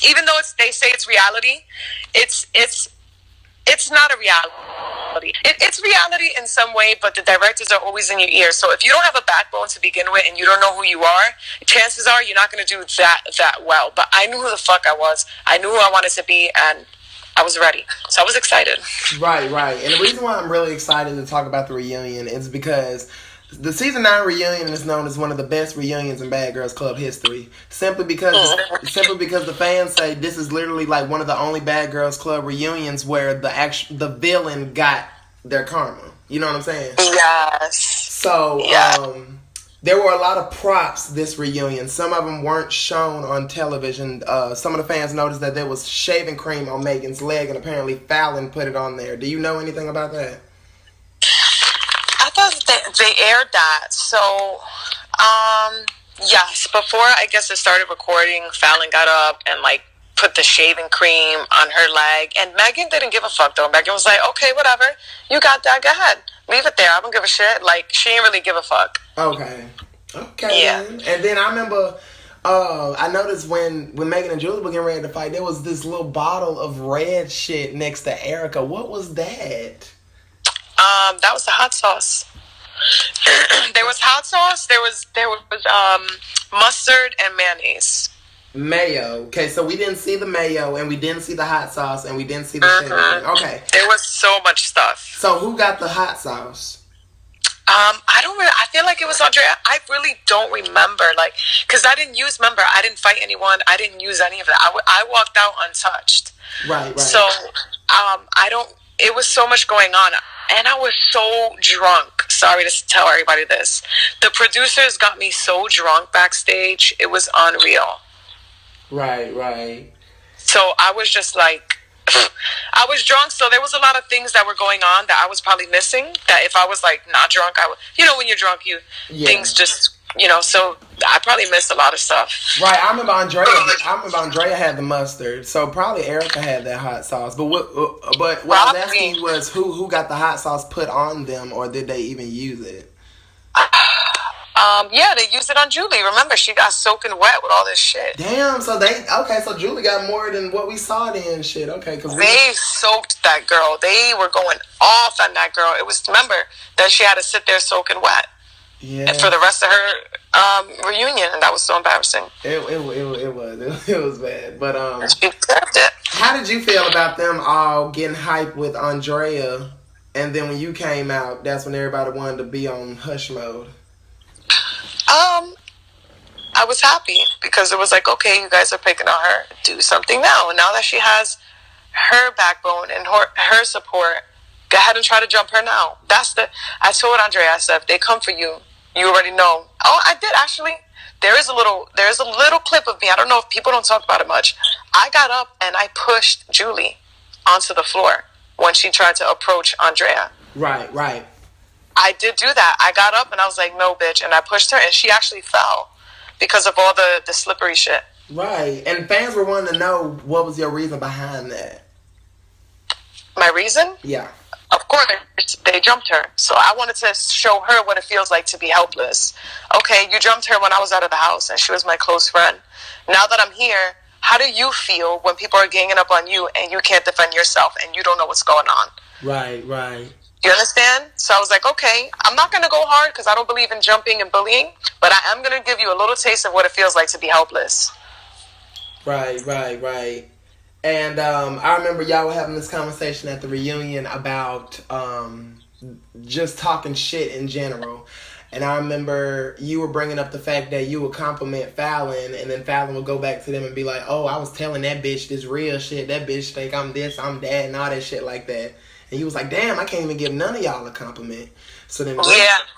Even though they say it's reality, it's not a reality. It's reality in some way, but the directors are always in your ear. So if you don't have a backbone to begin with and you don't know who you are, chances are you're not going to do that well. But I knew who the fuck I was. I knew who I wanted to be, and I was ready. So I was excited. Right. And the reason why I'm really excited to talk about the reunion is because the season 9 reunion is known as one of the best reunions in Bad Girls Club history. Simply because the fans say this is literally like one of the only Bad Girls Club reunions where the villain got their karma. You know what I'm saying? Yes. So there were a lot of props this reunion. Some of them weren't shown on television. Some of the fans noticed that there was shaving cream on Megan's leg, and apparently Fallon put it on there. Do you know anything about that? I thought they aired that. So, yes, before I guess it started recording, Fallon got up and like put the shaving cream on her leg. And Megan didn't give a fuck though. Megan was like, okay, whatever. You got that. Go ahead. Leave it there. I don't give a shit. Like, she didn't really give a fuck. Okay. Yeah. And then I remember, I noticed when Megan and Julie were getting ready to fight, there was this little bottle of red shit next to Erica. What was that? That was the hot sauce. There was hot sauce. There was mustard and mayonnaise. Mayo. Okay, so we didn't see the mayo, and we didn't see the hot sauce, and we didn't see the shaving cream. Okay. There was so much stuff. So who got the hot sauce? I don't really, I feel like it was Andrea. I really don't remember, like, because I didn't fight anyone. I didn't use any of that. I walked out untouched. Right. So, it was so much going on. And I was so drunk. Sorry to tell everybody this. The producers got me so drunk backstage. It was unreal. Right. So I was just like, I was drunk, so there was a lot of things that were going on that I was probably missing. That if I was like not drunk, I would, when you're drunk, things just, so I probably missed a lot of stuff. Right, I remember Andrea had the mustard, so probably Erica had that hot sauce. But what I was asking was who got the hot sauce put on them, or did they even use it? Yeah, they used it on Julie. Remember, she got soaking wet with all this shit. Damn, so Julie got more than what we saw then, shit. Okay, because they soaked that girl. They were going off on that girl. It was, remember, that she had to sit there soaking wet. Yeah. For the rest of her reunion, and that was so embarrassing. It was bad, but she deserved it. How did you feel about them all getting hyped with Andrea, and then when you came out, that's when everybody wanted to be on hush mode? I was happy because it was like, okay, you guys are picking on her. Do something now. And now that she has her backbone and her support, go ahead and try to jump her now. I told Andrea, I said, if they come for you, you already know. Oh, I did actually. There's a little clip of me. I don't know if people don't talk about it much. I got up and I pushed Julie onto the floor when she tried to approach Andrea. Right. I did do that. I got up and I was like, no, bitch. And I pushed her and she actually fell because of all the slippery shit. Right. And fans were wanting to know what was your reason behind that. My reason? Yeah. Of course, they jumped her. So I wanted to show her what it feels like to be helpless. Okay, you jumped her when I was out of the house and she was my close friend. Now that I'm here, how do you feel when people are ganging up on you and you can't defend yourself and you don't know what's going on? Right. You understand? So I was like, okay, I'm not going to go hard because I don't believe in jumping and bullying, but I am going to give you a little taste of what it feels like to be helpless. Right. And I remember y'all were having this conversation at the reunion about just talking shit in general. And I remember you were bringing up the fact that you would compliment Fallon, and then Fallon would go back to them and be like, oh, I was telling that bitch this real shit. That bitch think I'm this, I'm that, and all that shit like that. And he was like, damn, I can't even give none of y'all a compliment. So then,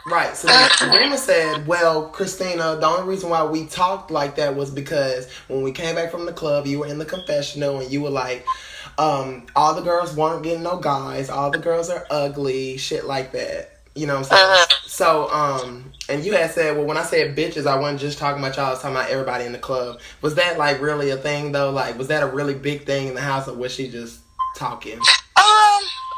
right. So then Rima said, well, Christina, the only reason why we talked like that was because when we came back from the club, you were in the confessional and you were like, all the girls weren't getting no guys. All the girls are ugly, shit like that. You know what I'm saying? So, and you had said, well, when I said bitches, I wasn't just talking about y'all, I was talking about everybody in the club. Was that like really a thing though? Like, was that a really big thing in the house, or was she just talking?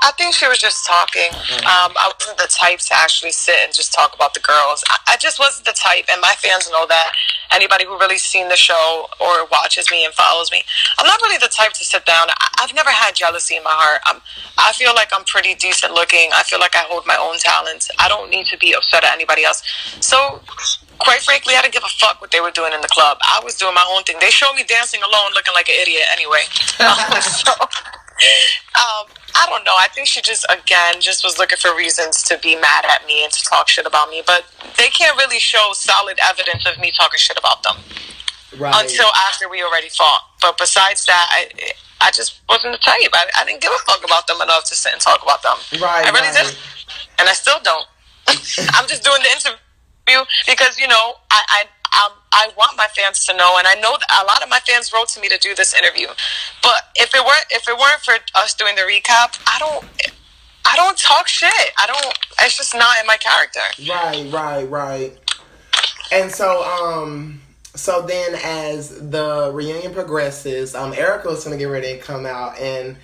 I think she was just talking. I wasn't the type to actually sit and just talk about the girls. I just wasn't the type, and my fans know that. Anybody who really seen the show or watches me and follows me, I'm not really the type to sit down. I've never had jealousy in my heart. I feel like I'm pretty decent looking. I feel like I hold my own talents. I don't need to be upset at anybody else. So, quite frankly, I didn't give a fuck what they were doing in the club. I was doing my own thing. They showed me dancing alone looking like an idiot anyway. I don't know. I think she just was looking for reasons to be mad at me and to talk shit about me. But they can't really show solid evidence of me talking shit about them until after we already fought. But besides that, I just wasn't the type. I didn't give a fuck about them enough to sit and talk about them. I really didn't. And I still don't. I'm just doing the interview because, I want my fans to know, and I know that a lot of my fans wrote to me to do this interview. But if it weren't for us doing the recap, I don't talk shit. It's just not in my character. Right. And so then as the reunion progresses, Erica was gonna get ready to come out, and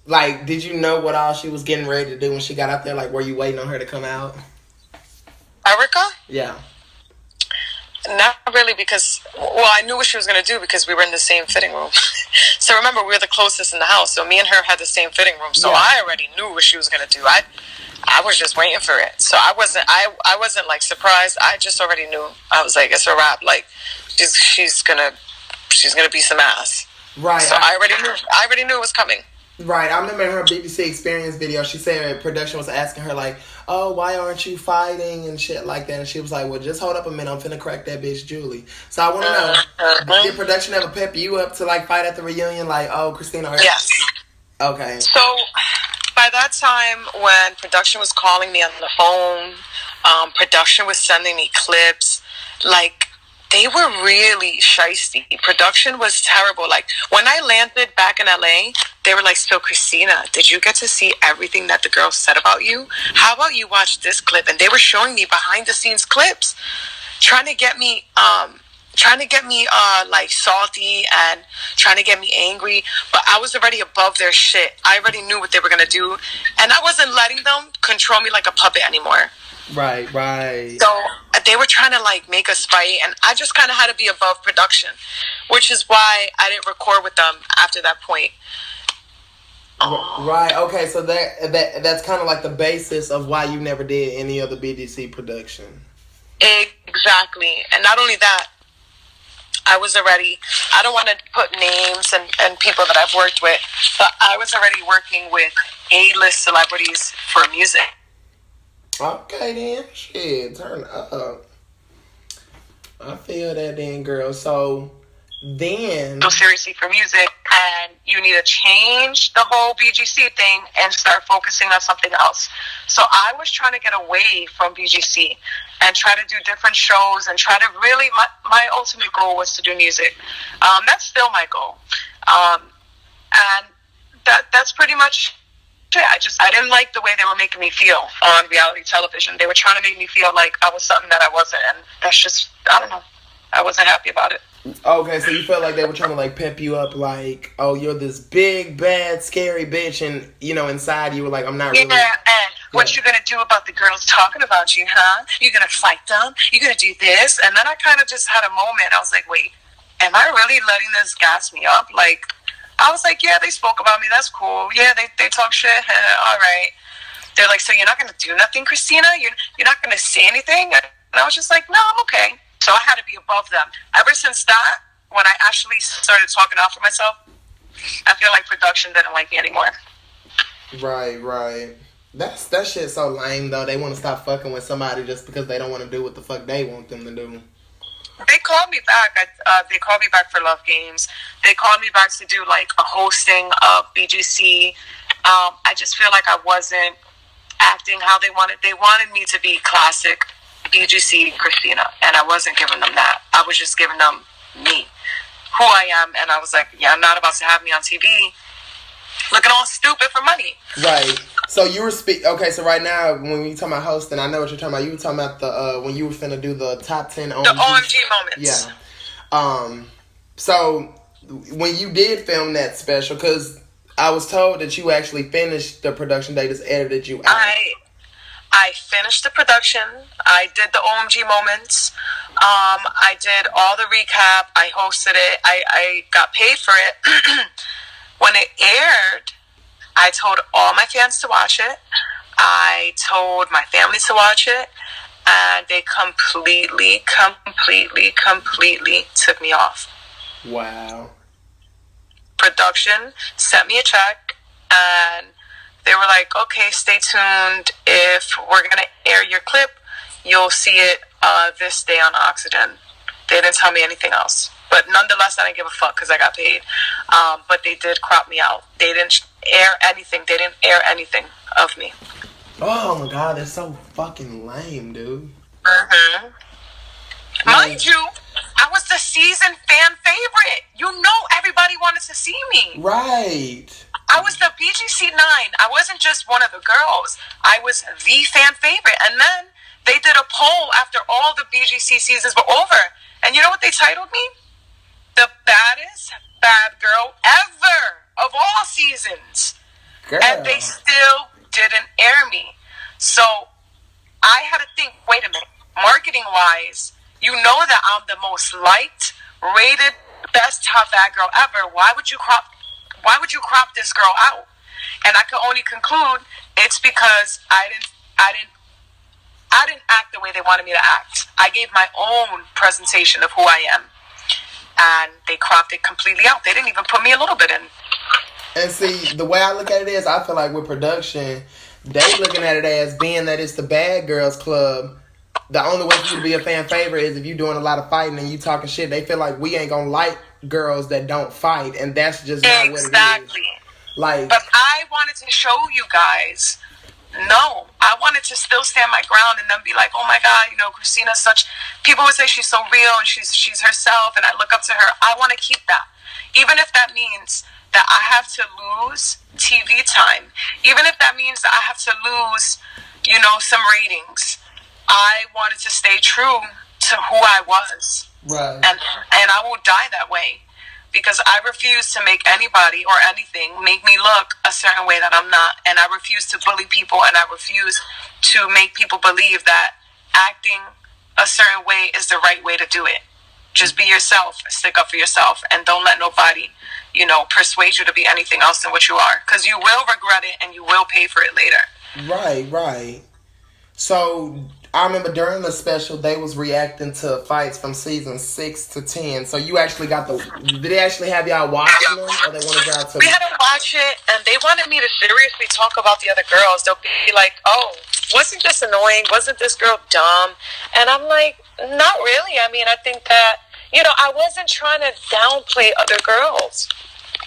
like, did you know what all she was getting ready to do when she got out there? Like, were you waiting on her to come out? Erica? Yeah. Not really, because, I knew what she was going to do because we were in the same fitting room. So remember, we were the closest in the house, so me and her had the same fitting room. So I already knew what she was going to do. I was just waiting for it. So I wasn't like surprised. I just already knew. I was like, it's a wrap. Like, she's going to she's gonna be some ass. Right. So I already knew it was coming. Right, I remember in her BBC Experience video, she said production was asking her, like, oh, why aren't you fighting and shit like that? And she was like, well, just hold up a minute, I'm finna crack that bitch Julie. So I want to know, did production ever pep you up to, like, fight at the reunion? Like, oh, Christina. Yes. Okay. So by that time, when production was calling me on the phone, production was sending me clips, like, they were really shiesty. Production was terrible. Like, when I landed back in LA, they were like, so Christina, did you get to see everything that the girls said about you? How about you watch this clip? And they were showing me behind the scenes clips, trying to get me like salty and trying to get me angry. But I was already above their shit. I already knew what they were going to do. And I wasn't letting them control me like a puppet anymore. Right. So they were trying to like make us fight, and I just kind of had to be above production, which is why I didn't record with them after that point. Right. Okay. So that's kind of like the basis of why you never did any other BGC production. Exactly, and not only that, I don't want to put names and people that I've worked with, but I was already working with A-list celebrities for music. Okay, then. Shit, turn up. I feel that then, girl. So seriously for music, and you need to change the whole BGC thing and start focusing on something else. So I was trying to get away from BGC and try to do different shows and try to really, my ultimate goal was to do music. That's still my goal. And that's pretty much it. I didn't like the way they were making me feel on reality television. They were trying to make me feel like I was something that I wasn't, and that's just, I don't know. I wasn't happy about it. Okay, so you felt like they were trying to like pep you up, like, oh, you're this big, bad, scary bitch, and you know, inside you were like, I'm not really. Yeah, and what you gonna do about the girls talking about you, huh? You're gonna fight them? You're gonna do this? And then I kind of just had a moment. I was like, wait, am I really letting this gas me up? Like, I was like, yeah, they spoke about me. That's cool. Yeah, they talk shit. All right. They're like, so you're not gonna do nothing, Christina? You're not gonna say anything? And I was just like, no, I'm okay. So I had to be above them. Ever since that, when I actually started talking out for myself, I feel like production didn't like me anymore. Right. That shit's so lame, though. They want to stop fucking with somebody just because they don't want to do what the fuck they want them to do. They called me back. They called me back for Love Games. They called me back to do, like, a hosting of BGC. I just feel like I wasn't acting how they wanted. They wanted me to be classic BGC Christina, and I wasn't giving them that. I was just giving them me, who I am, and I was like, yeah, I'm not about to have me on TV looking all stupid for money. Right. So you were okay, so right now, when you talking about hosting, I know what you're talking about. You were talking about the when you were finna do the top 10 OMG. The OMG moments. Yeah. So when you did film that special, because I was told that you actually finished the production, they just edited you out. I finished the production. I did the OMG moments. I did all the recap. I hosted it. I got paid for it. When it aired, I told all my fans to watch it. I told my family to watch it. And they completely took me off. Wow. Production sent me a check, and they were like, okay, stay tuned. If we're going to air your clip, you'll see it this day on Oxygen. They didn't tell me anything else. But nonetheless, I didn't give a fuck because I got paid. But they did crop me out. They didn't air anything. They didn't air anything of me. Oh my God, that's so fucking lame, dude. Mm-hmm. Mind you, I was the season fan favorite. You know everybody wanted to see me. Right. I was the BGC9. I wasn't just one of the girls. I was the fan favorite. And then they did a poll after all the BGC seasons were over. And you know what they titled me? The baddest bad girl ever of all seasons. Girl. And they still didn't air me. So I had to think, wait a minute, marketing-wise, you know that I'm the most liked, rated, best top bad girl ever. Why would you crop this girl out? And I could only conclude it's because I didn't act the way they wanted me to act. I gave my own presentation of who I am. and they cropped it completely out. They didn't even put me a little bit in. And see, the way I look at it is, I feel like with production, they looking at it as being that it's the bad girls club. The only way for you to be a fan favorite is if you doing a lot of fighting and you talking shit. They feel like we ain't gonna like girls that don't fight, and that's just not what it is. Exactly. Like, but I wanted to show you guys. No, I wanted to still stand my ground and then be like, oh my God, Christina's such. People would say she's so real and she's herself, and I look up to her. I want to keep that, even if that means that I have to lose TV time, even if that means that I have to lose, some ratings. I wanted to stay true to who I was. right. And I will die that way, because I refuse to make anybody or anything make me look a certain way that I'm not. And I refuse to bully people, and I refuse to make people believe that acting a certain way is the right way to do it. Just be yourself, stick up for yourself, and don't let nobody, persuade you to be anything else than what you are. Because you will regret it and you will pay for it later. Right. So I remember during the special, they was reacting to fights from season 6 to 10. So you actually got did they actually have y'all watching them, or they wanted y'all to? We had to watch it, and they wanted me to seriously talk about the other girls. They'll be like, oh, wasn't this annoying? Wasn't this girl dumb? And I'm like, not really. I mean, I think that, I wasn't trying to downplay other girls.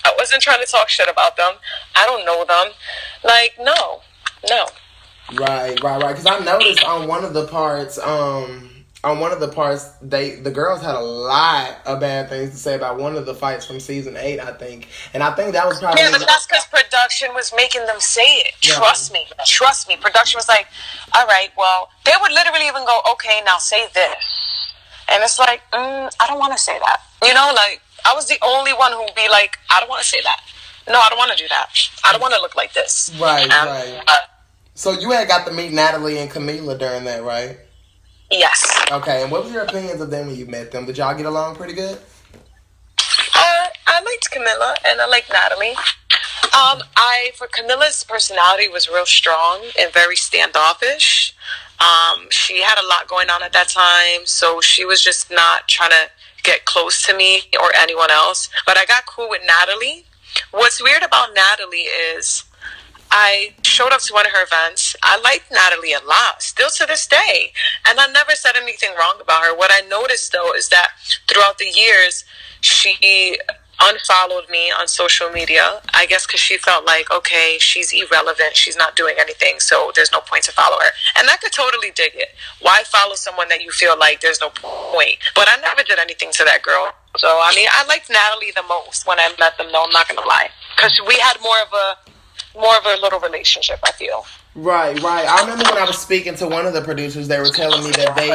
I wasn't trying to talk shit about them. I don't know them. Like, no. Right. Because I noticed on one of the parts, the girls had a lot of bad things to say about one of the fights from season 8, I think. And I think that was probably... Yeah, but that's because production was making them say it. Yeah. Trust me. Production was like, all right, well, they would literally even go, okay, now say this. And it's like, I don't want to say that. I was the only one who would be like, I don't want to say that. No, I don't want to do that. I don't want to look like this. Right. So you had got to meet Natalie and Camila during that, right? Yes. Okay, and what was your opinions of them when you met them? Did y'all get along pretty good? I liked Camila and I liked Natalie. For Camila's personality was real strong and very standoffish. She had a lot going on at that time, so she was just not trying to get close to me or anyone else. But I got cool with Natalie. What's weird about Natalie is I showed up to one of her events. I liked Natalie a lot, still to this day. And I never said anything wrong about her. What I noticed, though, is that throughout the years, she unfollowed me on social media. I guess because she felt like, okay, she's irrelevant. She's not doing anything, so there's no point to follow her. And I could totally dig it. Why follow someone that you feel like there's no point? But I never did anything to that girl. So, I mean, I liked Natalie the most when I met them, though, I'm not going to lie. Because we had more of a little relationship, I feel. Right. I remember when I was speaking to one of the producers, they were telling me that they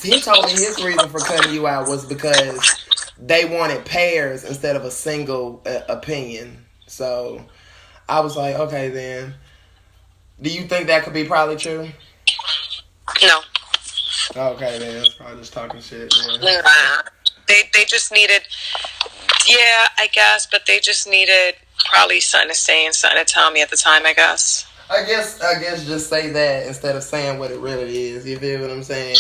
he told me his reason for cutting you out was because they wanted pairs instead of a single opinion. So I was like, okay, then. Do you think that could be probably true? No. Okay, then. That's probably just talking shit. Nah. They just needed, yeah, I guess, but they just needed probably something to say and something to tell me at the time, I guess. I guess just say that instead of saying what it really is. You feel what I'm saying?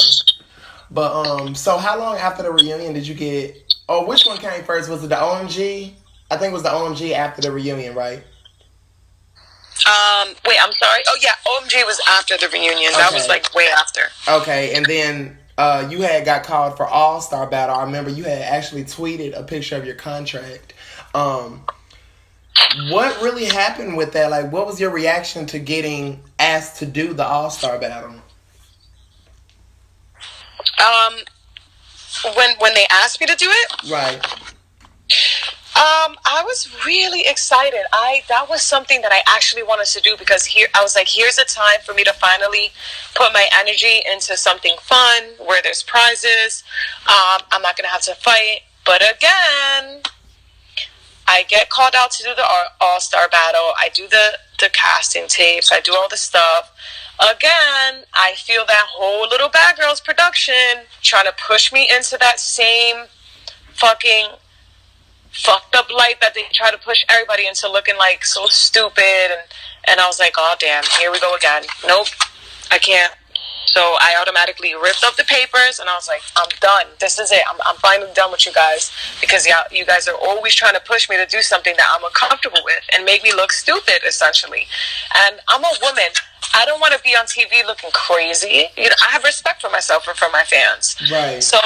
But so how long after the reunion did you get? Oh, which one came first? Was it the OMG? I think it was the OMG after the reunion, right? Wait, I'm sorry. Oh yeah, OMG was after the reunion. Okay. That was like way after. Okay, and then you had got called for All-Star Battle. I remember you had actually tweeted a picture of your contract. What really happened with that? Like, what was your reaction to getting asked to do the All-Star Battle? When they asked me to do it, Right. I was really excited. That was something that I actually wanted to do because I was like, here's a time for me to finally put my energy into something fun where there's prizes. I'm not gonna have to fight, but again, I get called out to do the All-Star Battle. I do the casting tapes. I do all the stuff. Again, I feel that whole Little Bad Girls production trying to push me into that same fucking fucked up light that they try to push everybody into looking like so stupid. And I was like, oh, damn, here we go again. Nope, I can't. So I automatically ripped up the papers and I was like, I'm done. This is it. I'm finally done with you guys, because yeah, you guys are always trying to push me to do something that I'm uncomfortable with and make me look stupid, essentially. And I'm a woman. I don't want to be on TV looking crazy. You know, I have respect for myself and for my fans. Right. So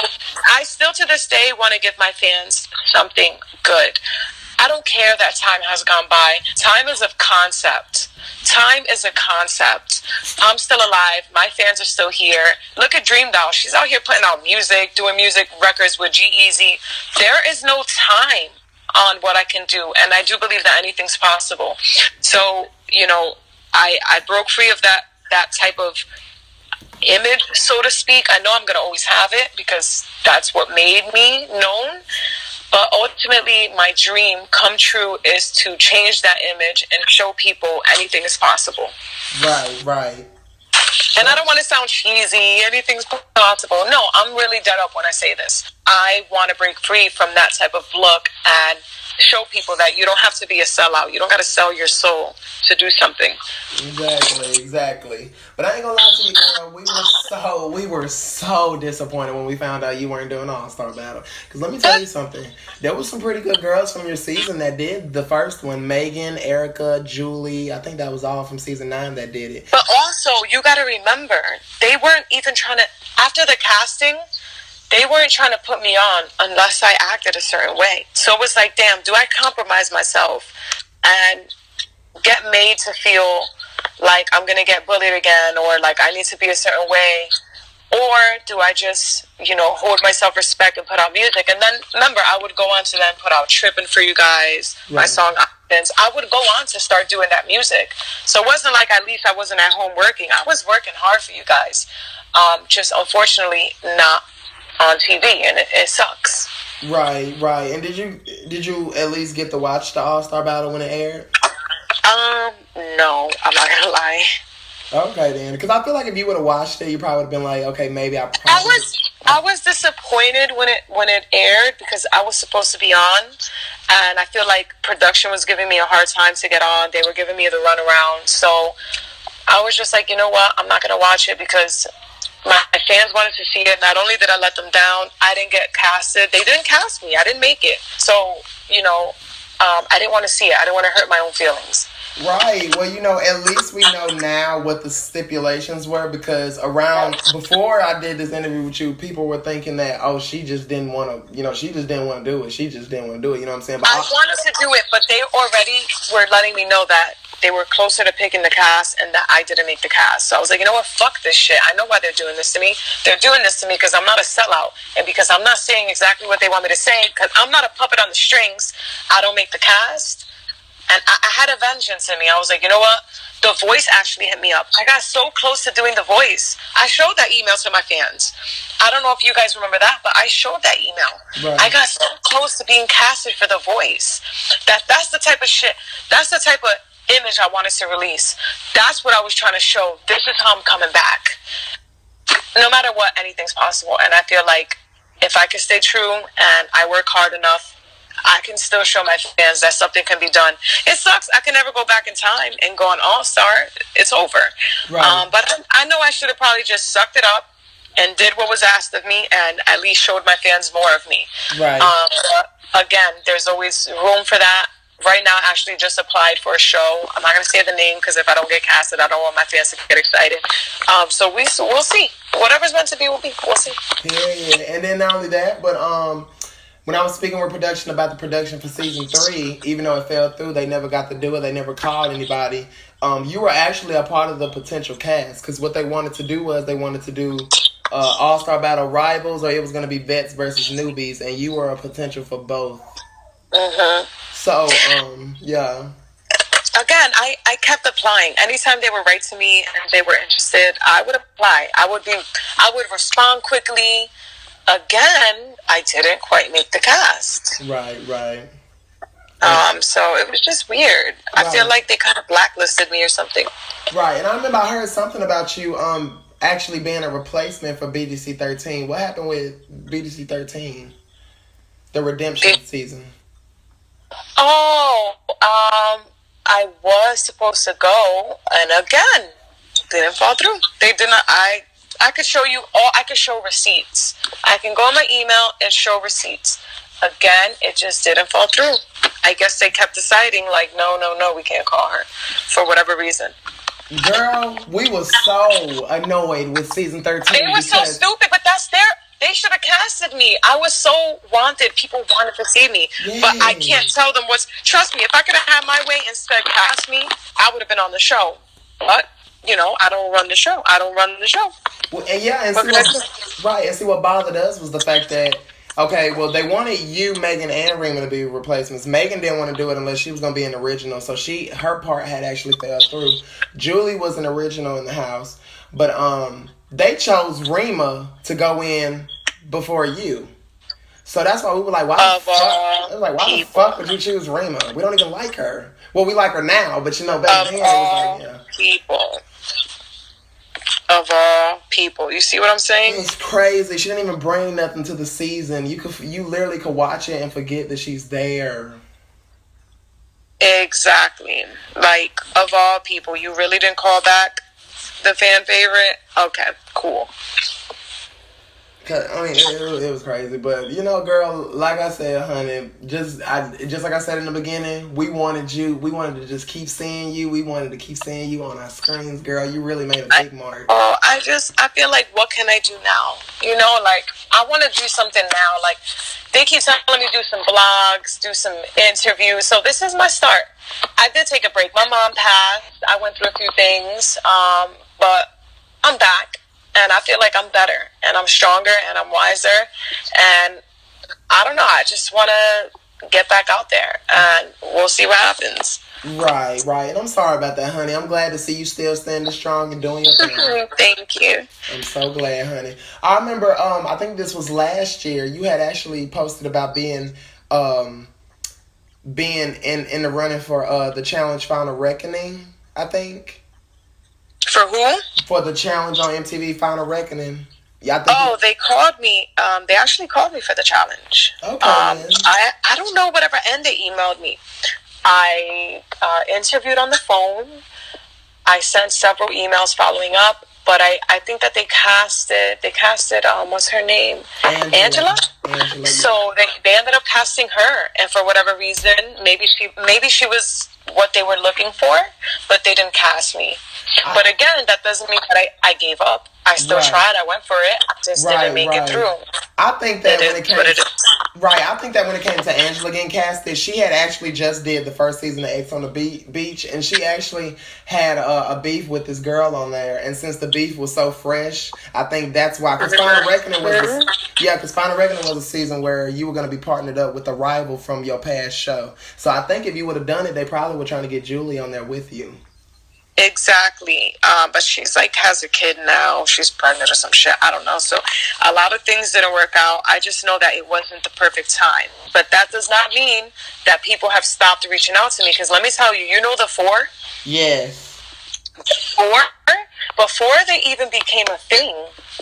I still to this day want to give my fans something good. I don't care that time has gone by. Time is a concept. Time is a concept. I'm still alive. My fans are still here. Look at Dream Doll. She's out here putting out music, doing music records with G-Eazy. There is no time on what I can do, and I do believe that anything's possible. So, you know, I broke free of that type of image, so to speak. I know I'm going to always have it because that's what made me known. But ultimately, my dream come true is to change that image and show people anything is possible. Right. And I don't want to sound cheesy, anything's possible. No, I'm really dead up when I say this. I want to break free from that type of look and show people that you don't have to be a sellout. You don't got to sell your soul to do something. Exactly. But I ain't gonna lie to you, girl. We were so disappointed when we found out you weren't doing All-Star Battle. Because let me tell you something. There was some pretty good girls from your season that did the first one. Megan, Erica, Julie. I think that was all from season 9 that did it. But also, you got to remember, they weren't even trying to, after the casting, they weren't trying to put me on unless I acted a certain way. So it was like, damn, do I compromise myself and get made to feel like I'm going to get bullied again, or like I need to be a certain way? Or do I just, you know, hold my self-respect and put out music? And then, remember, I would go on to then put out Trippin' for you guys, my song Options. I would go on to start doing that music. So it wasn't like at least I wasn't at home working. I was working hard for you guys. Just unfortunately not on TV, and it sucks. Right. And did you at least get to watch the All-Star Battle when it aired? No, I'm not gonna lie. Okay then, because I feel like if you would have watched it, you probably would have been like, okay, maybe I was disappointed when it aired, because I was supposed to be on, and I feel like production was giving me a hard time to get on. They were giving me the runaround, so I was just like, you know what, I'm not gonna watch it because my fans wanted to see it. Not only did I let them down, I didn't get casted. They didn't cast me. I didn't make it. So, you know, I didn't want to see it. I didn't want to hurt my own feelings. Right. Well, you know, at least we know now what the stipulations were, because before I did this interview with you, people were thinking that, oh, she just didn't want to, you know, she just didn't want to do it. You know what I'm saying? But I wanted to do it, but they already were letting me know that they were closer to picking the cast and that I didn't make the cast. So I was like, you know what? Fuck this shit. I know why they're doing this to me. They're doing this to me because I'm not a sellout, and because I'm not saying exactly what they want me to say, because I'm not a puppet on the strings. I don't make the cast. And I had a vengeance in me. I was like, you know what? The Voice actually hit me up. I got so close to doing The Voice. I showed that email to my fans. I don't know if you guys remember that, but I showed that email. Right. I got so close to being casted for The Voice. That's the type of shit. That's the type of image I wanted to release. That's what I was trying to show. This is how I'm coming back. No matter what, anything's possible. And I feel like if I can stay true and I work hard enough, I can still show my fans that something can be done. It sucks. I can never go back in time and go on All-Star. It's over. Right. But I know I should have probably just sucked it up and did what was asked of me, and at least showed my fans more of me. Right. Again, there's always room for that. Right now, I actually just applied for a show. I'm not going to say the name because if I don't get casted, I don't want my fans to get excited. So we'll see. Whatever's meant to be will be. We'll see. Yeah. And then not only that, but when I was speaking with production about the production for season 3, even though it fell through, they never got to do it. They never called anybody. You were actually a part of the potential cast, because what they wanted to do was they wanted to do All-Star Battle Rivals, or it was going to be vets versus newbies, and you were a potential for both. Mm-hmm. So, yeah. Again, I kept applying. Anytime they would write to me and they were interested, I would apply. I would respond quickly. Again, I didn't quite make the cast. Right. So it was just weird. I feel like they kind of blacklisted me or something. Right, and I remember I heard something about you actually being a replacement for BGC13. What happened with BGC13? The redemption season. Oh, I was supposed to go, and again, didn't fall through. They did not. I I could show you all. I could show receipts. I can go on my email and show receipts. Again, it just didn't fall through. I guess they kept deciding, like, no, we can't call her for whatever reason. Girl, we were so annoyed with season 13. It was so stupid, but that's their... They should have casted me. I was so wanted. People wanted to see me. Yes. But I can't tell them what's... Trust me, if I could have had my way and said cast me, I would have been on the show. But, you know, I don't run the show. Well, and see what bothered us was the fact that, okay, well, they wanted you, Megan, and Rima to be replacements. Megan didn't want to do it unless she was going to be an original. So her part had actually fell through. Julie was an original in the house. But, they chose Rima to go in before you. So that's why we were like, why the fuck would you choose Rima? We don't even like her. Well, we like her now, but you know, back then it was like, yeah. Of all people. You see what I'm saying? It's crazy. She didn't even bring nothing to the season. You literally could watch it and forget that she's there. Exactly. Like, of all people, you really didn't call back the fan favorite? Okay, cool. I mean, it was crazy, but you know, girl, like I said, honey, just like I said in the beginning, we wanted you. We wanted to just keep seeing you. We wanted to keep seeing you on our screens, girl. You really made a big mark. I feel like, what can I do now? You know, like, I want to do something now. Like, they keep telling me do some blogs, do some interviews. So this is my start. I did take a break. My mom passed. I went through a few things. But I'm back, and I feel like I'm better, and I'm stronger, and I'm wiser, and I don't know, I just want to get back out there, and we'll see what happens. Right, and I'm sorry about that, honey. I'm glad to see you still standing strong and doing your thing. Thank you. I'm so glad, honey. I remember, I think this was last year, you had actually posted about being in the running for the Challenge Final Reckoning, I think. For who? For the challenge on MTV Final Reckoning. Yeah, they called me. They actually called me for the challenge. Okay. I don't know whatever end they emailed me. I interviewed on the phone. I sent several emails following up, but I think that they casted what's her name? Angela? So they ended up casting her, and for whatever reason, maybe she was what they were looking for, but they didn't cast me. But again, that doesn't mean that I gave up. I still tried. I went for it. I just didn't make it through. I think that when it came to Angela getting casted, she had actually just did the first season of X on the Beach, and she actually had a beef with this girl on there. And since the beef was so fresh, I think that's why. Because Final Reckoning was a season where you were going to be partnered up with a rival from your past show. So I think if you would have done it, they probably were trying to get Julie on there with you. Exactly. But she's like has a kid now. She's pregnant or some shit. I don't know. So a lot of things didn't work out. I just know that it wasn't the perfect time. But that does not mean that people have stopped reaching out to me. Because let me tell you, you know the 4? Yes. The 4? Before they even became a thing,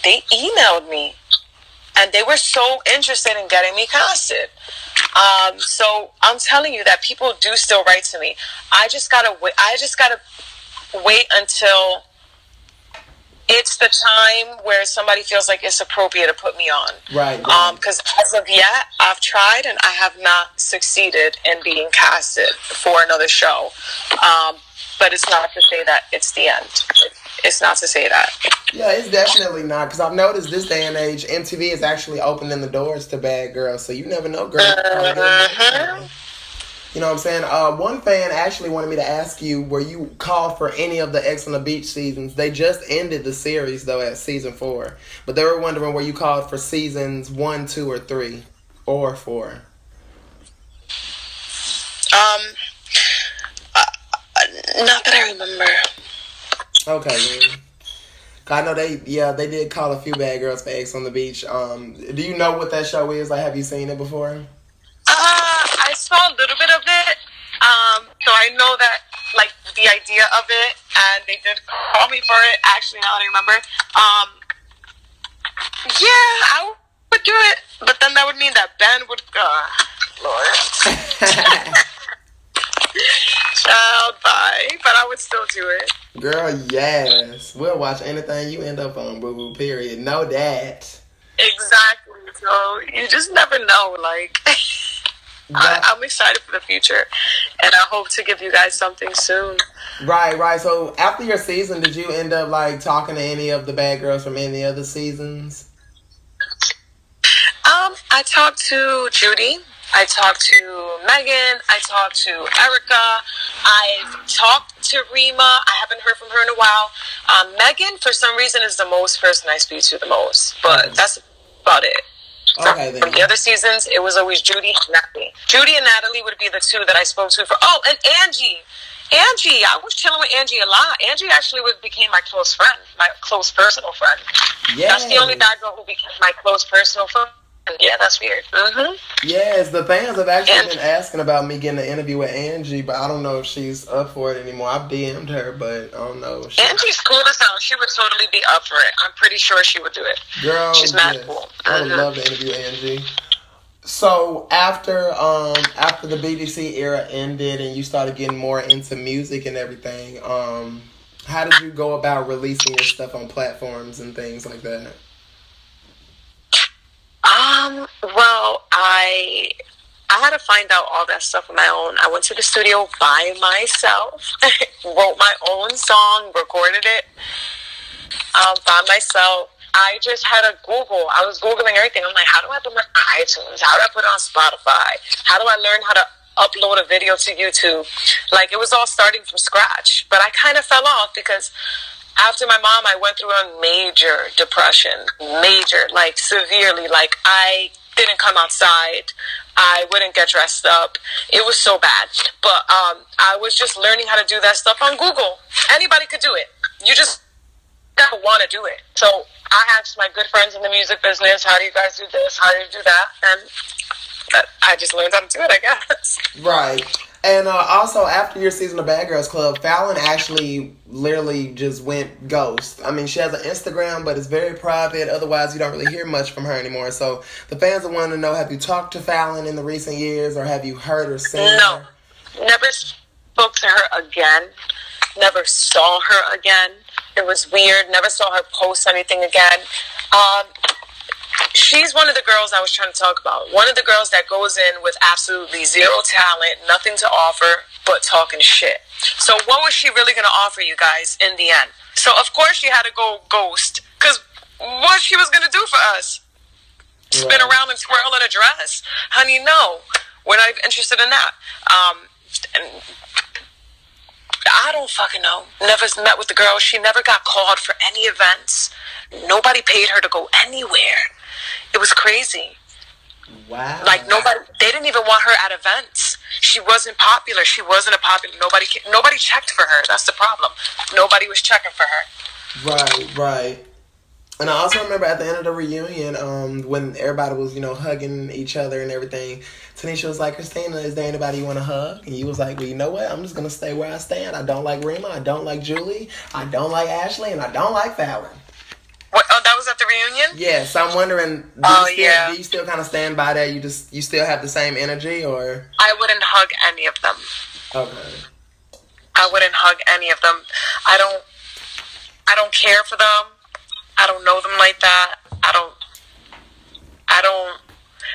they emailed me. And they were so interested in getting me casted. So I'm telling you that people do still write to me. I just gotta wait until it's the time where somebody feels like it's appropriate to put me on. Right. Because as of yet, I've tried and I have not succeeded in being casted for another show. But it's not to say that it's the end. It's not to say that. Yeah, it's definitely not. Because I've noticed this day and age, MTV is actually opening the doors to bad girls. So you never know, girl. You know what I'm saying? One fan actually wanted me to ask you, were you called for any of the X on the Beach seasons? They just ended the series, though, at season 4. But they were wondering, were you called for seasons 1, 2, or 3? Or 4? Not that I remember. Okay, man. I know they did call a few bad girls for X on the Beach. Do you know what that show is? Like, have you seen it before? I saw a little bit of it. So I know that, like, the idea of it, and they did call me for it. Actually, now that I remember. Yeah, I would do it, but then that would mean that Ben would. Lord. I'll buy, but I would still do it. Girl, yes. We'll watch anything you end up on, boo boo, period. Know that. Exactly. So you just never know. Like, I'm excited for the future, and I hope to give you guys something soon. Right. So after your season, did you end up like talking to any of the bad girls from any other seasons? I talked to Judy. I talked to Megan. I talked to Erica. I've talked to Rima. I haven't heard from her in a while. Megan, for some reason, is the most person I speak to the most, but that's about it. Okay, then. From the other seasons, it was always Judy and Natalie. Judy and Natalie would be the two that I spoke to for. Oh, and Angie. I was chilling with Angie a lot. Angie actually became my close friend, my close personal friend. Yes. That's the only bad girl who became my close personal friend. Yeah, that's weird. Mm-hmm. Yes, the fans have actually been asking about me getting an interview with Angie, but I don't know if she's up for it anymore. I've DM'd her, but I don't know. Angie's cool as hell. She would totally be up for it. I'm pretty sure she would do it. Girl, she's mad cool. I would love to interview Angie. So after the BGC era ended and you started getting more into music and everything, how did you go about releasing your stuff on platforms and things like that? Well, I had to find out all that stuff on my own. I went to the studio by myself, wrote my own song, recorded it by myself. I just had to Google. I was Googling everything. I'm like, how do I put my iTunes? How do I put it on Spotify? How do I learn how to upload a video to YouTube? Like, it was all starting from scratch. But I kind of fell off because after my mom, I went through a major depression. Major, like severely. Like, I didn't come outside. I wouldn't get dressed up. It was so bad. But I was just learning how to do that stuff on Google. Anybody could do it. You just gotta want to do it. So I asked my good friends in the music business, how do you guys do this? How do you do that? And I just learned how to do it, I guess. Right. And also, after your season of Bad Girls Club, Fallon actually literally just went ghost. I mean, she has an Instagram, but it's very private. Otherwise, you don't really hear much from her anymore. So the fans are wanting to know, have you talked to Fallon in the recent years, or have you heard or seen her? No. Never spoke to her again. Never saw her again. It was weird. Never saw her post anything again. She's one of the girls I was trying to talk about. One of the girls that goes in with absolutely zero talent, nothing to offer, but talking shit. So what was she really going to offer you guys in the end? So of course she had to go ghost, because what she was going to do for us? Spin around and twirl in a dress? Honey, no. We're not even interested in that. And I don't fucking know. Never met with the girl. She never got called for any events. Nobody paid her to go anywhere. It was crazy. Wow. Like, they didn't even want her at events. She wasn't popular. She wasn't a popular. Nobody checked for her. That's the problem. Nobody was checking for her. Right. And I also remember at the end of the reunion, when everybody was, hugging each other and everything, Tanisha was like, Christina, is there anybody you want to hug? And you was like, well, you know what? I'm just going to stay where I stand. I don't like Rima. I don't like Julie. I don't like Ashley. And I don't like Fallon. What, that was at the reunion? Yes, I'm wondering, do you still kind of stand by that? You still have the same energy, or? I wouldn't hug any of them. Okay. I wouldn't hug any of them. I don't care for them. I don't know them like that.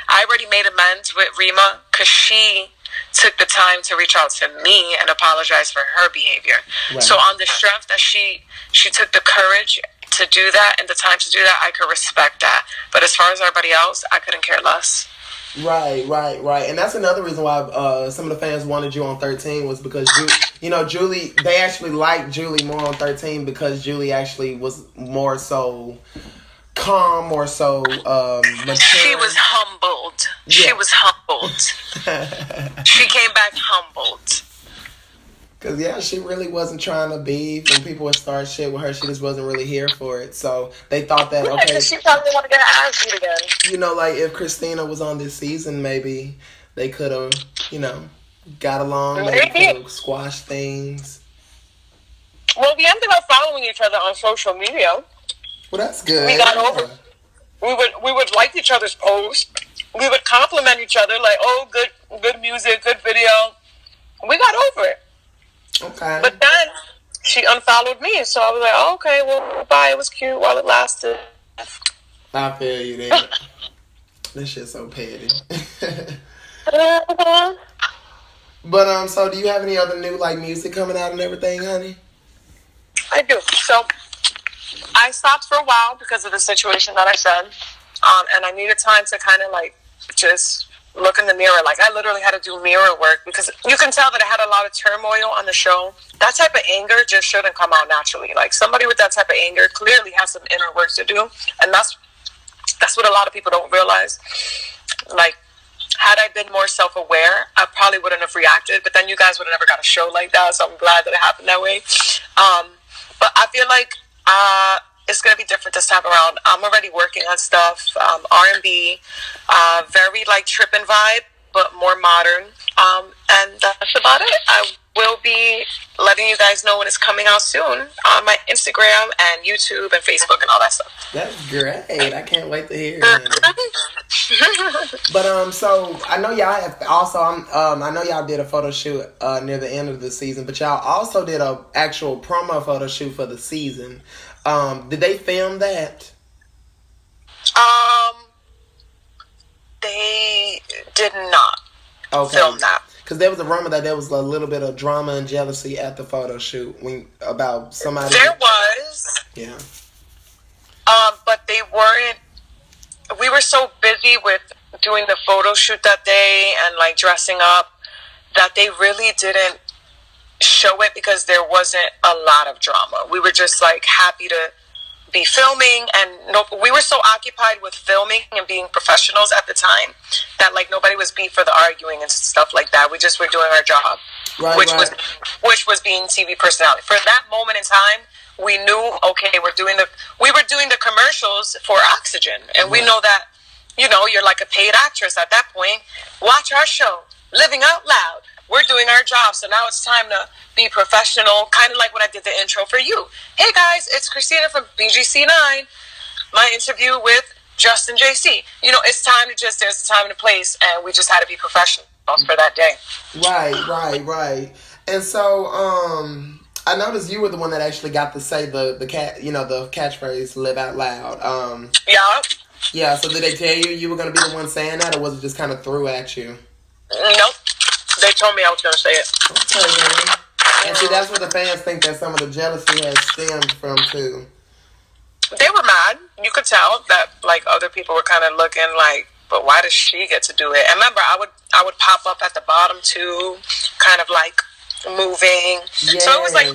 I already made amends with Rima because she took the time to reach out to me and apologize for her behavior. Right. So on the strength that she took the courage to do that and the time to do that, I could respect that. But as far as everybody else, I couldn't care less. Right. And that's another reason why some of the fans wanted you on 13 was because, Julie, they actually liked Julie more on 13 because Julie actually was more so calm, more so mature. She was humbled. Yeah. She was humbled. She came back humbled. Because, she really wasn't trying to beef. When people would start shit with her, she just wasn't really here for it. So they thought that, okay. She probably wanted to get her ass beat again. Like if Christina was on this season, maybe they could have, got along. Maybe could have squashed things. Well, we ended up following each other on social media. Well, that's good. We got over. We would like each other's posts. We would compliment each other like, oh, good music, good video. We got over it. Okay. But then she unfollowed me, so I was like, oh, okay, well, bye. It was cute while it lasted. I feel you there. This shit's so petty. But so do you have any other new like music coming out and everything, honey? I do. So I stopped for a while because of the situation that I said, and I needed time to kind of like just look in the mirror. Like I literally had to do mirror work because you can tell that I had a lot of turmoil on the show. That type of anger just shouldn't come out naturally. Like somebody with that type of anger clearly has some inner work to do, and that's what a lot of people don't realize. Like, had I been more self-aware, I probably wouldn't have reacted, but then you guys would have never got a show like that, so I'm glad that it happened that way. But I feel like it's going to be different this time around. I'm already working on stuff, R&B, very like trippin' vibe, but more modern. And that's about it. I will be letting you guys know when it's coming out soon on my Instagram and YouTube and Facebook and all that stuff. That's great. I can't wait to hear it. But so I know y'all have also I know y'all did a photo shoot near the end of the season, but y'all also did a actual promo photo shoot for the season. Did they film that? They did not film that. Because there was a rumor that there was a little bit of drama and jealousy at the photo shoot about somebody. There was. Yeah. But they weren't. We were so busy with doing the photo shoot that day and like dressing up that they really didn't show it because there wasn't a lot of drama. We were just like happy to be filming, and we were so occupied with filming and being professionals at the time that like nobody was beat for the arguing and stuff like that. We just were doing our job, which was being TV personality. For that moment in time, we knew, okay, we were doing the commercials for Oxygen, and we know that, you know, you're like a paid actress at that point. Watch our show, Living Out Loud. We're doing our job, so now it's time to be professional, kind of like when I did the intro for you. Hey guys, it's Christina from BGC9. My interview with Justin JC. You know, it's time to just, there's a time and a place, and we just had to be professionals for that day. Right. And so, I noticed you were the one that actually got to say the catchphrase "Live Out Loud." Yeah. So did they tell you were going to be the one saying that, or was it just kind of threw at you? Nope. They told me I was going to say it. Okay, man. And see, that's what the fans think that some of the jealousy has stemmed from too. They were mad. You could tell that like other people were kind of looking like, but why does she get to do it? And remember, I would pop up at the bottom too, kind of like moving. Yeah. So it was like,